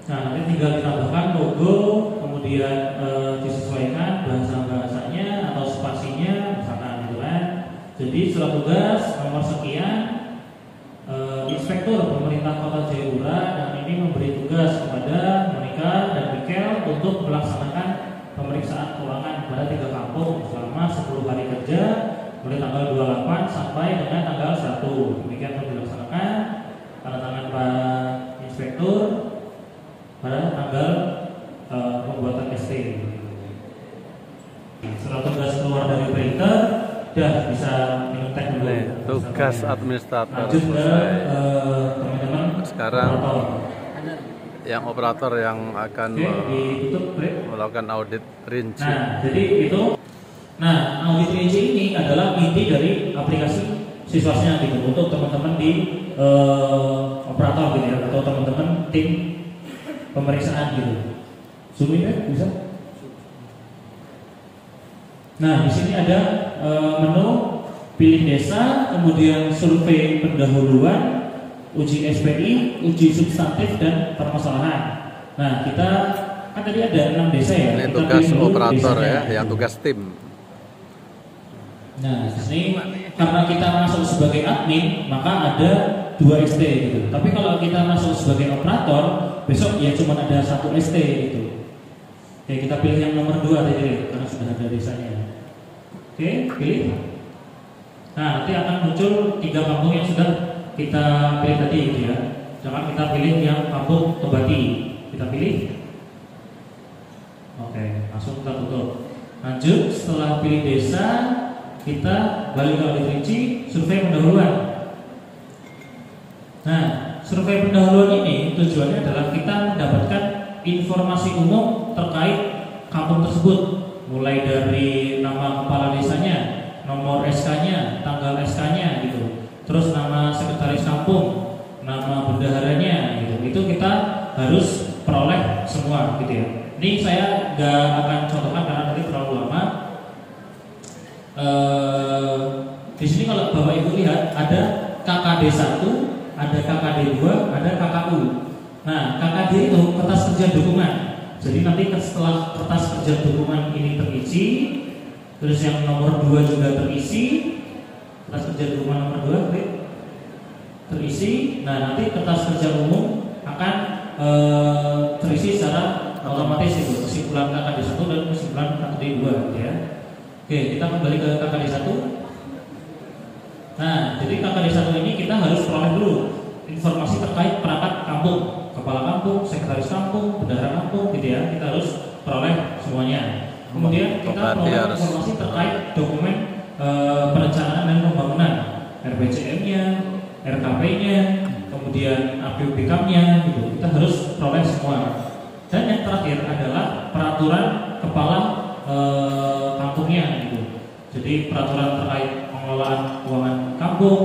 Nah, nanti tinggal ditambahkan logo, kemudian disesuaikan bahasanya atau spasinya, misalkan gitu kan. Jadi surat tugas nomor sekian, Inspektur Pemerintah Kota Jayapura dan ini memberi tugas kepada Monica dan Mikel untuk melaksanakan pemeriksaan keuangan pada 3 kampung selama 10 hari kerja mulai tanggal 28 sampai dengan tanggal 1. Demikian yang dilaksanakan, tanda tangan Pak Inspektur pada tanggal pembuatan ST. Surat tugas keluar dari printer, udah bisa minum teh dulu. Tugas administrator lanjut ke teman-teman. Sekarang yang operator yang akan melakukan audit rinci. Nah, jadi itu. Nah, audit rinci ini adalah inti dari aplikasi Siswasnya gitu untuk teman-teman di operator gitu ya, atau teman-teman tim pemeriksaan gitu. Zoom in ya, bisa? Nah, di sini ada menu pilih desa, kemudian survei pendahuluan, uji SPI, uji substantif dan permasalahan. Nah, kita kan tadi ada 6 desa ya. Ini kita tugas operator desanya. ya, yang tugas tim. Nah, di sini karena kita masuk sebagai admin, maka ada 2 ST gitu. Tapi kalau kita masuk sebagai operator, besok ya cuma ada 1 ST gitu. Oke, kita pilih yang nomor 2 tadi karena sudah ada desanya. Oke, pilih. Nah, nanti akan muncul 3 kampung yang sudah kita pilih tadi gitu ya. Jangan kita pilih yang kampung Tobati. Kita pilih. Oke, langsung kita tutup. Lanjut, setelah pilih desa, kita balik ke audit rinci, survei pendahuluan. Nah, survei pendahuluan ini tujuannya adalah kita mendapatkan informasi umum terkait kampung tersebut, mulai dari nama kepala desanya, nomor SK-nya, tanggal SK-nya gitu. Terus nama sekretaris kampung, nama bendaharanya gitu. Itu kita harus peroleh semua gitu ya. Ini saya nggak akan contohkan karena nanti terlalu lama. Di sini kalau Bapak Ibu lihat ada KKD 1, ada KKD 2, ada KKU. Nah, KKD itu kertas kerja dokumen. Jadi nanti setelah kertas kerja dokumen ini terisi, terus yang nomor 2 juga terisi, kertas kerja dokumen nomor 2 terisi. Nah, nanti kertas kerja umum akan terisi secara otomatis itu, kesimpulan KKD 1 dan kesimpulan KKD 2 gitu ya. Oke, kita kembali ke KKD 1. Nah, jadi KKD 1 ini kita harus peroleh dulu informasi terkait perangkat kampung, kepala kampung, sekretaris kampung, bendahara kampung gitu ya. Kita harus peroleh semuanya. Kemudian kita peroleh informasi terkait dokumen perencanaan dan pembangunan, RPJM-nya, RKP-nya, kemudian APBK-nya gitu. Kita harus peroleh semua. Dan yang terakhir adalah peraturan kepala kampungnya gitu. Jadi peraturan terkait pengelolaan keuangan kampung,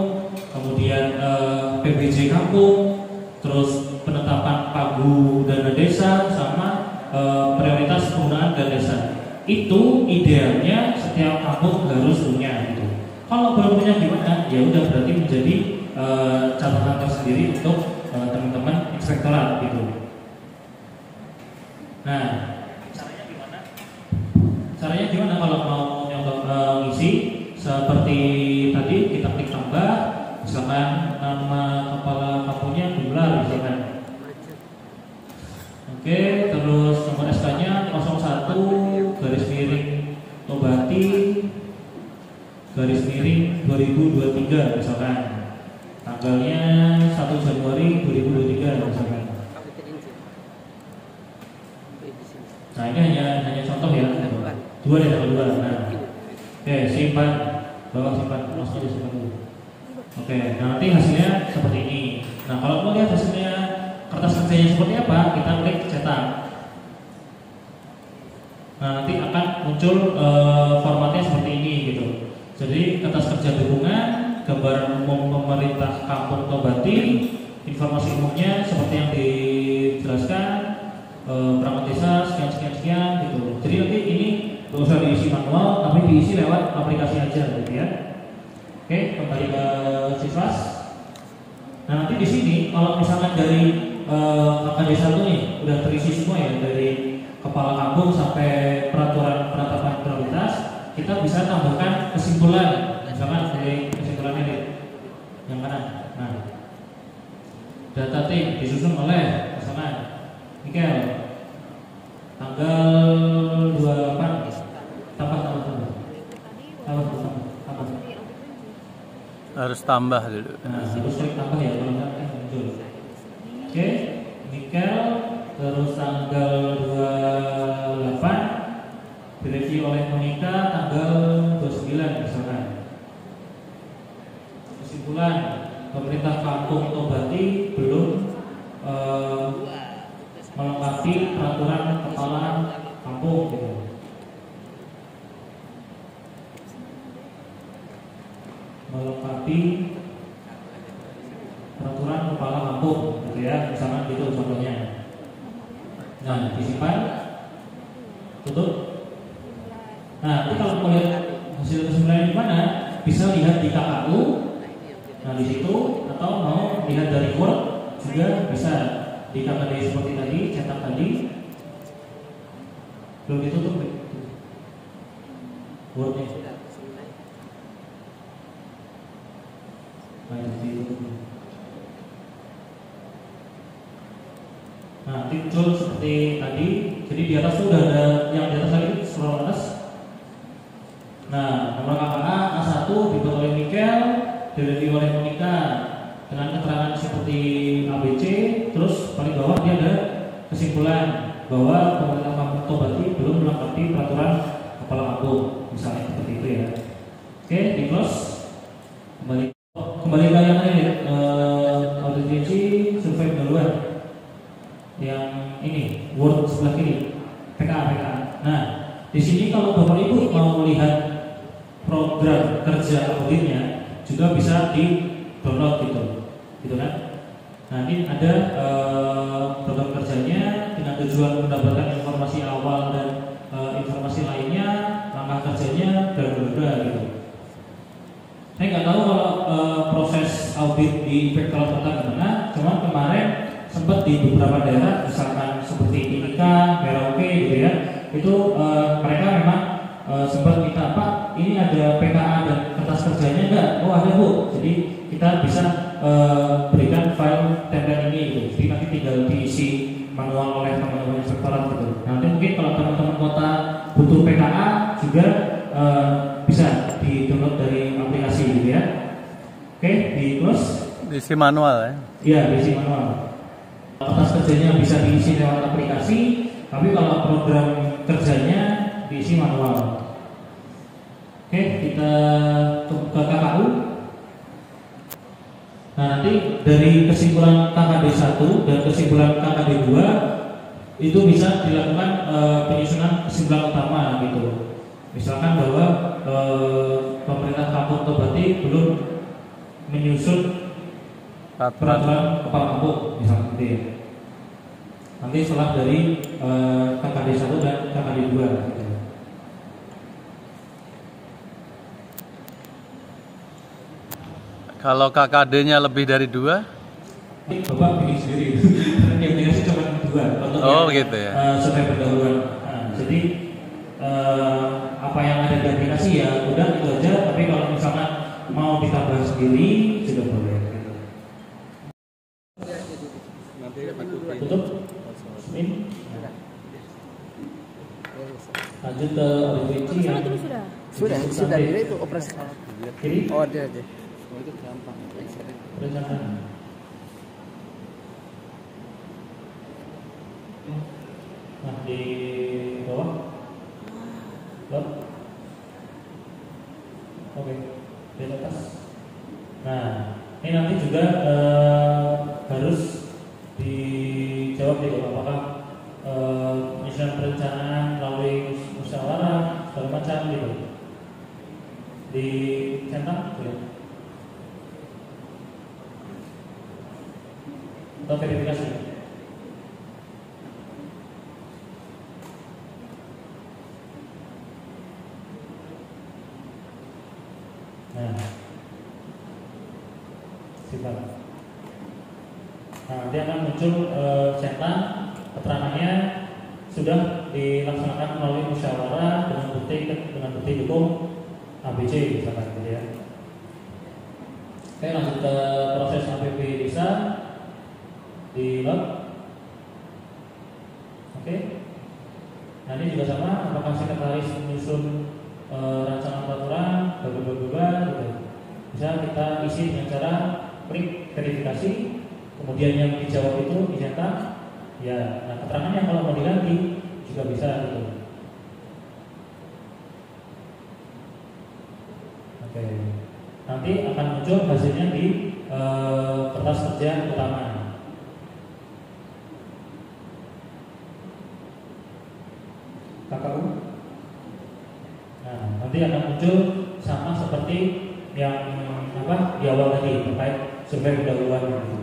kemudian PBJ kampung, terus penetapan pagu dana desa, sama prioritas penggunaan dana desa. Itu idealnya setiap kampung harus punya gitu. Kalau belum punya gimana? Ya udah, berarti menjadi catatan tersendiri untuk teman-teman inspektorat gitu. Nah, caranya gimana kalau mau ngisi? Seperti tadi kita klik tambah, misalkan nama kepala kampungnya Gular misalkan. Oke, terus nomor SK-nya 01 garis miring Tobati garis miring 2023 misalkan. Tanggalnya 1 Januari 2023 misalkan. Nah, ini hanya contoh ya. 2 dan 2. Nah, oke, simpan, bawa simpan, langsung disimpan dulu. Oke, nah nanti hasilnya seperti ini. Nah, kalau mau lihat hasilnya kertas kerjanya seperti apa, kita klik cetak. Nah, nanti akan muncul formatnya seperti ini gitu. Jadi kertas kerja dukungan, gambaran umum pemerintah kampung Tobati, informasi umumnya seperti yang dijelaskan, perangkat desa sekian gitu. Jadi nanti ini nggak usah diisi manual, tapi diisi lewat aplikasi aja gitu ya. Oke, kembali ke siswas. Nah, nanti di sini kalau misalkan dari KKD 1 nih udah terisi semua ya, dari kepala kampung sampai peraturan penetapan prioritas, kita bisa tambahkan kesimpulan. Misalkan dari kesimpulannya nih yang kanan. Nah, data tim disusun oleh misalkan Mikel tanggal 28 tambah Harus tambah dulu. nah, harus klik tambah ya kalau nggak kan muncul. Oke, Mikel terus tanggal 28 direview oleh Monica tanggal 29 misalkan. Kesimpulan, pemerintah kampung Tobati belum melengkapi peraturan kepala kampung gitu. Melengkapi peraturan kepala kampung gitu ya, misalkan gitu contohnya. Nah, disimpan, tutup. Nah, ini kalau mau lihat hasil kesimpulannya di mana, bisa lihat di KKU. Nah, di situ atau mau lihat dari Word juga bisa di KKD seperti tadi, cetak tadi. Belum ditutup Wordnya. Nah, muncul seperti tadi. Jadi di atas tuh udah ada yang di atas lagi, scroll atas. Nah, nomor KKA A1 dibuat oleh Mikel, direview oleh Monica dengan keterangan seperti ABC. Terus paling bawah dia ada kesimpulan bahwa pemerintah kampung Tobati belum melengkapi peraturan kepala kampung, misalnya seperti itu ya. Oke, di close. Kembali ke yang ini, auditisi survei pendahuluan yang ini Word sebelah kiri, PKA. Nah, di sini kalau Bapak Ibu mau melihat program kerja auditnya juga bisa di download gitu kan. Nah, ini ada program kerjanya dengan tujuan mendapatkan informasi awal dan informasi lainnya, langkah kerjanya dan gitu. Saya nggak tahu kalau proses audit di Inspektorat Kota gimana, cuman kemarin sempat di beberapa daerah, misalkan seperti Timika, Merauke gitu ya, itu mereka memang sempat minta Pak, ini ada PKA dan kertas kerjanya enggak? Oh ada Bu, jadi kita bisa berikan file template ini gitu, jadi nanti tinggal diisi manual oleh teman-teman Inspektorat gitu. Nanti mungkin kalau teman-teman kota butuh PKA juga bisa di download dari aplikasi gitu ya. Oke, di close. Diisi manual ya? Iya, diisi manual. Atas kerjanya bisa diisi lewat aplikasi, tapi kalau program kerjanya diisi manual. Oke, kita ke KKU. Nah, nanti dari kesimpulan KKD 1 dan kesimpulan KKD 2 itu bisa dilakukan penyusunan kesimpulan utama gitu. Misalkan bahwa pemerintah kampung Tobati belum menyusun peraturan kepala kampung misalnya gitu ya. Nanti setelah dari KKD 1 dan KKD 2 gitu. Kalau KKD-nya lebih dari 2? Bapak bikin sendiri. Yang dikasih cuma 2 untuk gitu ya. survei pendahuluan. Nah, jadi apa yang ada di aplikasi ya udah itu aja. Tapi kalau misalkan mau ditambah sendiri juga boleh. Gitu. Tutup. Ini. Lanjut ke audit yang sudah itu operasi. kiri. Oh ada. Oh, itu gampang. Perencanaan. Nah, di bawah. Loh. Oke, di atas. Nah, ini nanti juga harus dijawab gitu apakah penyusunan perencanaan melalui Centang boleh. Atau verifikasi. Nah, sifat. Nah, nanti akan muncul centang keterangannya sudah dilaksanakan melalui musyawarah dengan bukti dukung ABC misalkan gitu ya. Oke, lanjut ke proses APP desa di log. Oke. Nah, ini juga sama, apakah sekretaris menyusun rancangan peraturan bla gitu. Bisa kita isi dengan cara klik verifikasi, kemudian yang dijawab itu dicetak. Ya, nah keterangannya kalau mau diganti juga bisa gitu. Oke. Nanti akan muncul hasilnya di kertas kerja utama. KKU. Nah, nanti akan muncul sama seperti yang di awal tadi terkait survei pendahuluan gitu.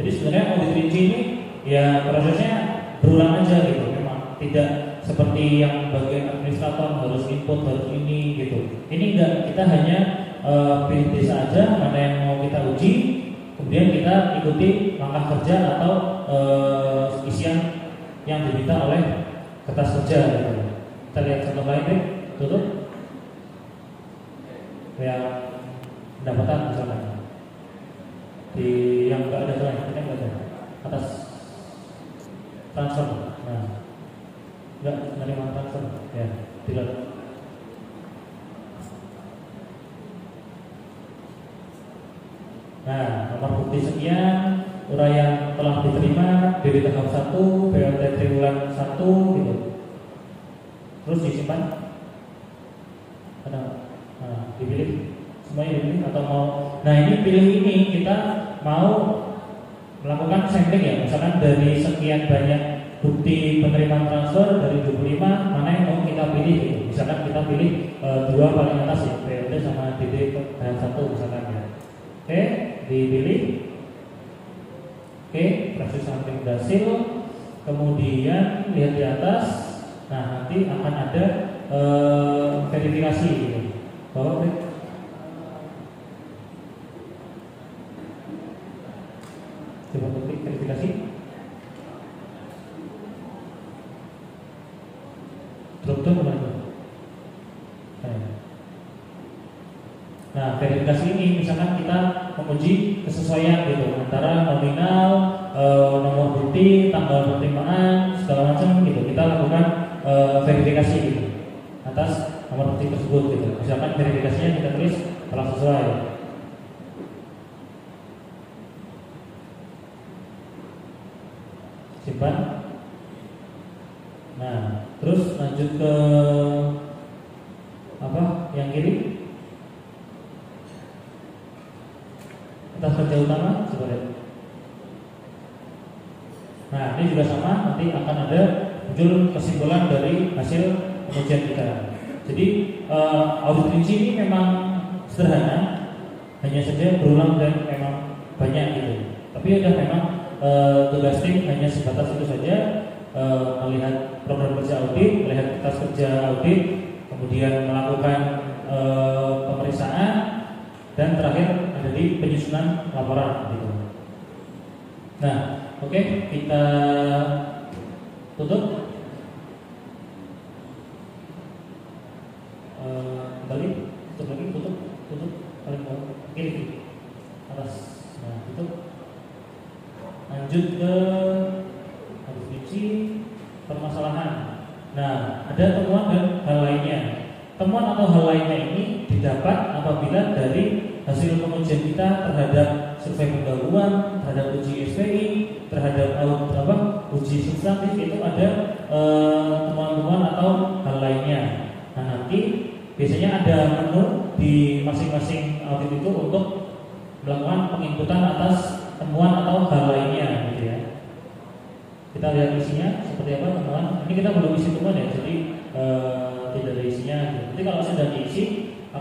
Jadi sebenarnya audit rinci ini ya prosesnya berulang aja gitu. Memang tidak seperti yang bagian administrator harus input harus ini gitu. Ini enggak, kita hanya pilih desa aja mana yang mau kita uji, kemudian kita ikuti langkah kerja atau isian yang diminta oleh kertas kerja gitu. Kita lihat contoh lain deh, tutup. Ya, pendapatan misalkan di yang enggak ada selain kita enggak ada atas transfer. Nah, enggak menerima transfer ya, tidak. Nah, nomor bukti sekian, uraian telah diterima dari tahap 1, BLT triwulan 1 gitu. Terus disimpan. Nah, dipilih semuanya dipilih atau mau. Nah, ini pilih ini kita mau melakukan sampling ya, misalkan dari sekian banyak bukti penerimaan transfer dari 25 mana yang mau kita pilih gitu. Misalkan kita pilih 2 paling atas ya, BLT sama DD tahap 1 misalkan ya. Oke, dipilih. Oke, proses sampling berhasil. Kemudian lihat di atas. Nah, nanti akan ada verifikasi gitu. Bahwa coba klik verifikasi. Drop down kemana? Nah, verifikasi ini misalkan kita menguji kesesuaian gitu antara nominal, nomor bukti, tanggal penerimaan, segala macam gitu. Kita lakukan verifikasi gitu atas nomor bukti tersebut gitu. Misalkan verifikasinya kita tulis telah sesuai. Simpan. Nah, terus lanjut ke yang kiri. Kertas kerja utama coba lihat. Nah, ini juga sama, nanti akan ada muncul kesimpulan dari hasil pengujian kita. Jadi audit rinci ini memang sederhana, hanya saja berulang dan memang banyak gitu. Tapi ada memang tugas tim hanya sebatas itu saja, melihat program kerja audit, melihat kertas kerja audit, kemudian melakukan pemeriksaan, dan terakhir ada di penyusunan laporan gitu. Nah, oke, kita tutup. Kembali, tutup lagi, tutup paling bawah, kiri atas. Nah, tutup. Lanjut ke audit rinci permasalahan. Nah, ada temuan dan hal lainnya. Temuan atau hal lainnya ini didapat apabila dari hasil pengujian kita terhadap survei pendahuluan, terhadap uji SPI, terhadap uji substantif itu ada temuan-temuan atau hal lainnya. Nah, nanti biasanya ada menu di masing-masing audit itu untuk melakukan penginputan atas temuan atau hal lainnya gitu ya. Kita lihat isinya seperti apa temuan. Ini kita belum isi temuan ya, jadi tidak ada isinya gitu. Nanti kalau sudah diisi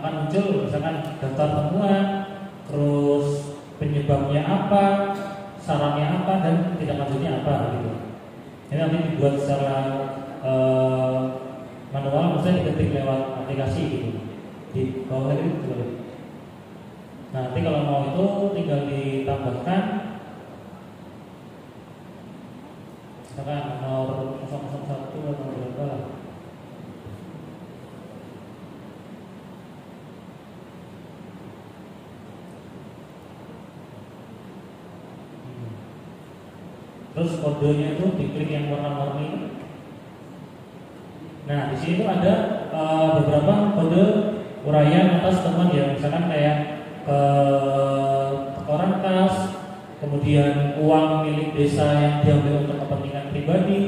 akan muncul misalkan daftar temuan, terus penyebabnya apa, sarannya apa, dan tindak lanjutnya apa gitu. Ini nanti dibuat secara manual, maksudnya diketik lewat aplikasi gitu. Di bawah ini juga. Nah, nanti kalau mau itu tinggal ditambahkan misalkan nomor 001 atau berapa lah. Terus kodenya itu diklik yang warna-warni. Nah, di sini tuh ada beberapa kode uraian atas temuan ya, misalkan kayak koran kas, kemudian uang milik desa yang diambil untuk kepentingan pribadi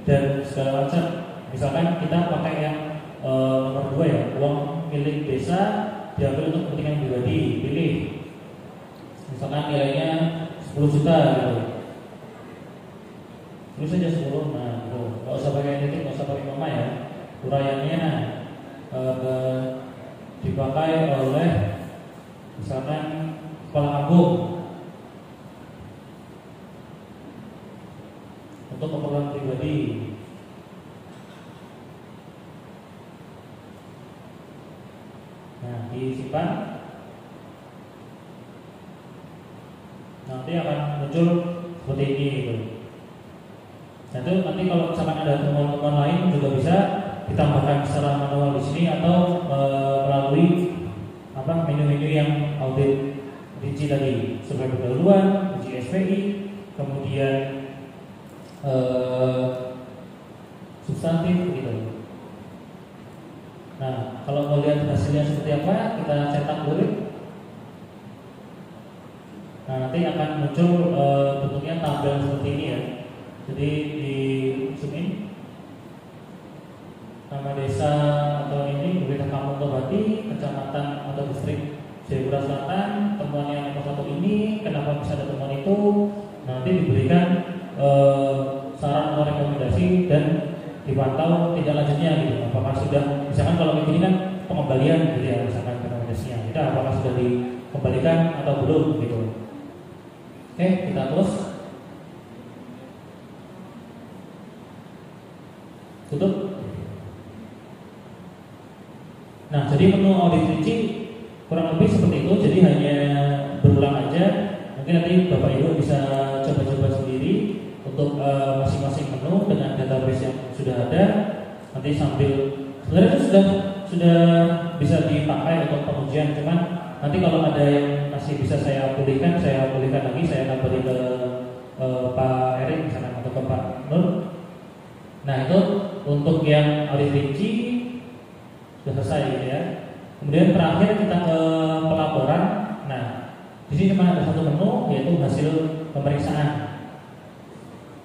dan segala macam. Misalkan kita pakai yang nomor 2 ya, uang milik desa diambil untuk kepentingan pribadi, pilih. Misalkan nilainya 10 juta gitu. Tulis saja 10, nah nggak usah pakai titik, nggak usah pakai koma ya. Uraiannya dipakai oleh misalkan kepala kampung untuk keperluan pribadi. Nah, disimpan. Nanti akan muncul seperti ini gitu. Nah, itu nanti kalau misalkan ada temuan-temuan lain juga bisa ditambahkan secara manual di sini atau melalui menu-menu yang audit rinci tadi, survei pendahuluan, uji SPI, kemudian substantif gitu. Nah, kalau mau lihat hasilnya seperti apa, kita cetak dulu. Nah, nanti akan muncul bentuknya tabel seperti ini ya. Jadi di zoom in nama desa atau ini Pemerintah Kampung Tobati, kecamatan atau distrik Jayapura Selatan, temuannya nomor 1 ini, kenapa bisa ada temuan itu, nanti diberikan saran atau rekomendasi dan dipantau tindak lanjutnya gitu. Apakah sudah, misalkan kalau ini kan pengembalian gitu ya, misalkan rekomendasinya, kita apakah sudah dikembalikan atau belum gitu. Oke, kita terus. Tutup. Nah, jadi menu audit rinci kurang lebih seperti itu. Jadi hanya berulang aja. Mungkin nanti Bapak Ibu bisa coba-coba sendiri untuk masing-masing menu dengan database yang sudah ada. Nanti sambil sebenarnya itu sudah bisa dipakai untuk pengujian. Cuman nanti kalau ada yang masih bisa saya pulihkan lagi. Saya akan beri ke Pak Erik misalkan atau ke Pak Nur. Nah, itu untuk yang audit rinci sudah selesai gitu ya. Kemudian terakhir kita ke pelaporan. Nah, di sini cuma ada satu menu yaitu hasil pemeriksaan.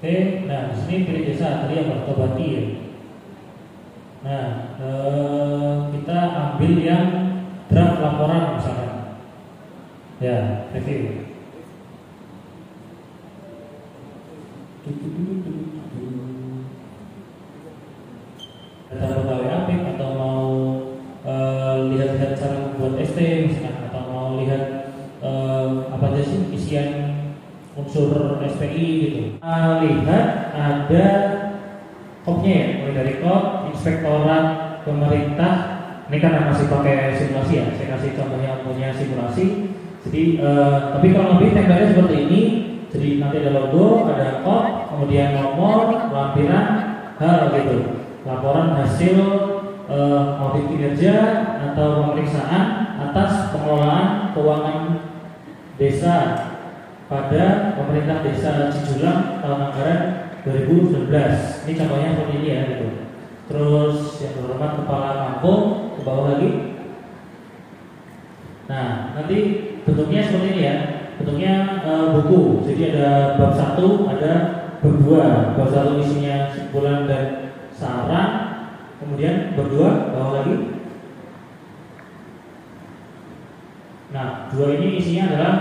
Oke, nah di sini pilih desa tadi yang Tobati ya. Nah, kita ambil yang draft laporan misalkan. Ya, review. Data pegawai aktif atau mau lihat-lihat cara membuat ST misalkan, atau mau lihat apa aja sih isian unsur SPI gitu. Lihat ada kopnya ya, mulai dari kop, inspektorat, pemerintah. Ini karena masih pakai simulasi ya, saya kasih contohnya punya simulasi. Jadi tapi kalau lebih template seperti ini. Jadi nanti ada logo, ada kop, kemudian nomor, lampiran, hal gitu. Laporan hasil audit kinerja atau pemeriksaan atas pengelolaan keuangan desa pada pemerintah desa Cijulang tahun anggaran 2019. Ini contohnya seperti ini ya gitu. Terus yang terhormat kepala kampung ke bawah lagi. Nah, nanti bentuknya seperti ini ya. Bentuknya buku. Jadi ada bab 1, ada bab 2. Bab 1 isinya kesimpulan dan saran, kemudian berdua bawah lagi. Nah, 2 ini isinya adalah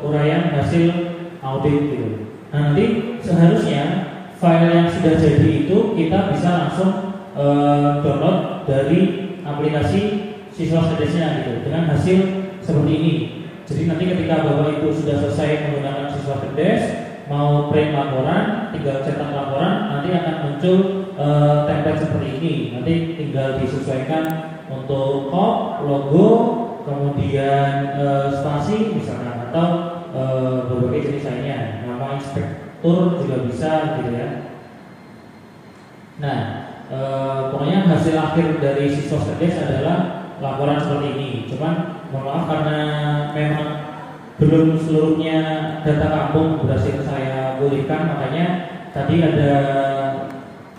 uraian hasil audit gitu. Nah, nanti seharusnya file yang sudah jadi itu kita bisa langsung download dari aplikasi siswa sedesnya gitu dengan hasil seperti ini. Jadi nanti ketika Bapak Ibu sudah selesai menggunakan siswa cerdas, mau print laporan, tinggal cetak laporan, nanti akan muncul template seperti ini. Nanti tinggal disesuaikan untuk kop, logo, kemudian spasi misalnya, atau berbagai jenis lainnya. Nama inspektur juga bisa gitu ya. Nah, pokoknya hasil akhir dari siswa cerdas adalah laporan seperti ini. Cuman mohon maaf karena memang belum seluruhnya data kampung berhasil saya pulihkan, makanya tadi ada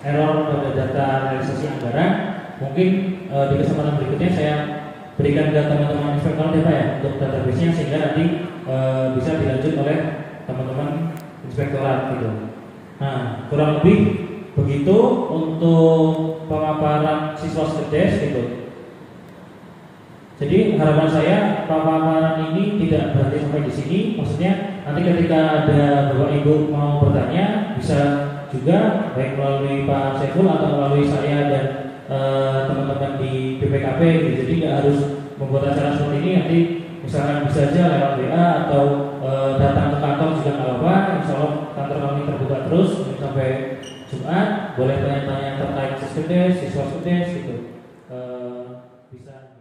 error pada data realisasi anggaran. Mungkin di kesempatan berikutnya saya berikan ke teman-teman inspektor data ya untuk database-nya, sehingga nanti bisa dilanjut oleh teman-teman inspektorat gitu. Nah, kurang lebih begitu untuk pemaparan siswa cerdas gitu. Jadi harapan saya pemaparan ini tidak berhenti sampai di sini. Maksudnya nanti ketika ada Bapak Ibu mau bertanya bisa juga baik melalui Pak Saiful atau melalui saya dan teman-teman di BPKP gitu. Jadi nggak harus membuat acara seperti ini. Nanti misalkan bisa aja lewat WA atau datang ke kantor juga nggak apa-apa. Insya Allah kantor kami terbuka terus sampai Jumat. Boleh tanya-tanya terkait siswa gitu. Bisa.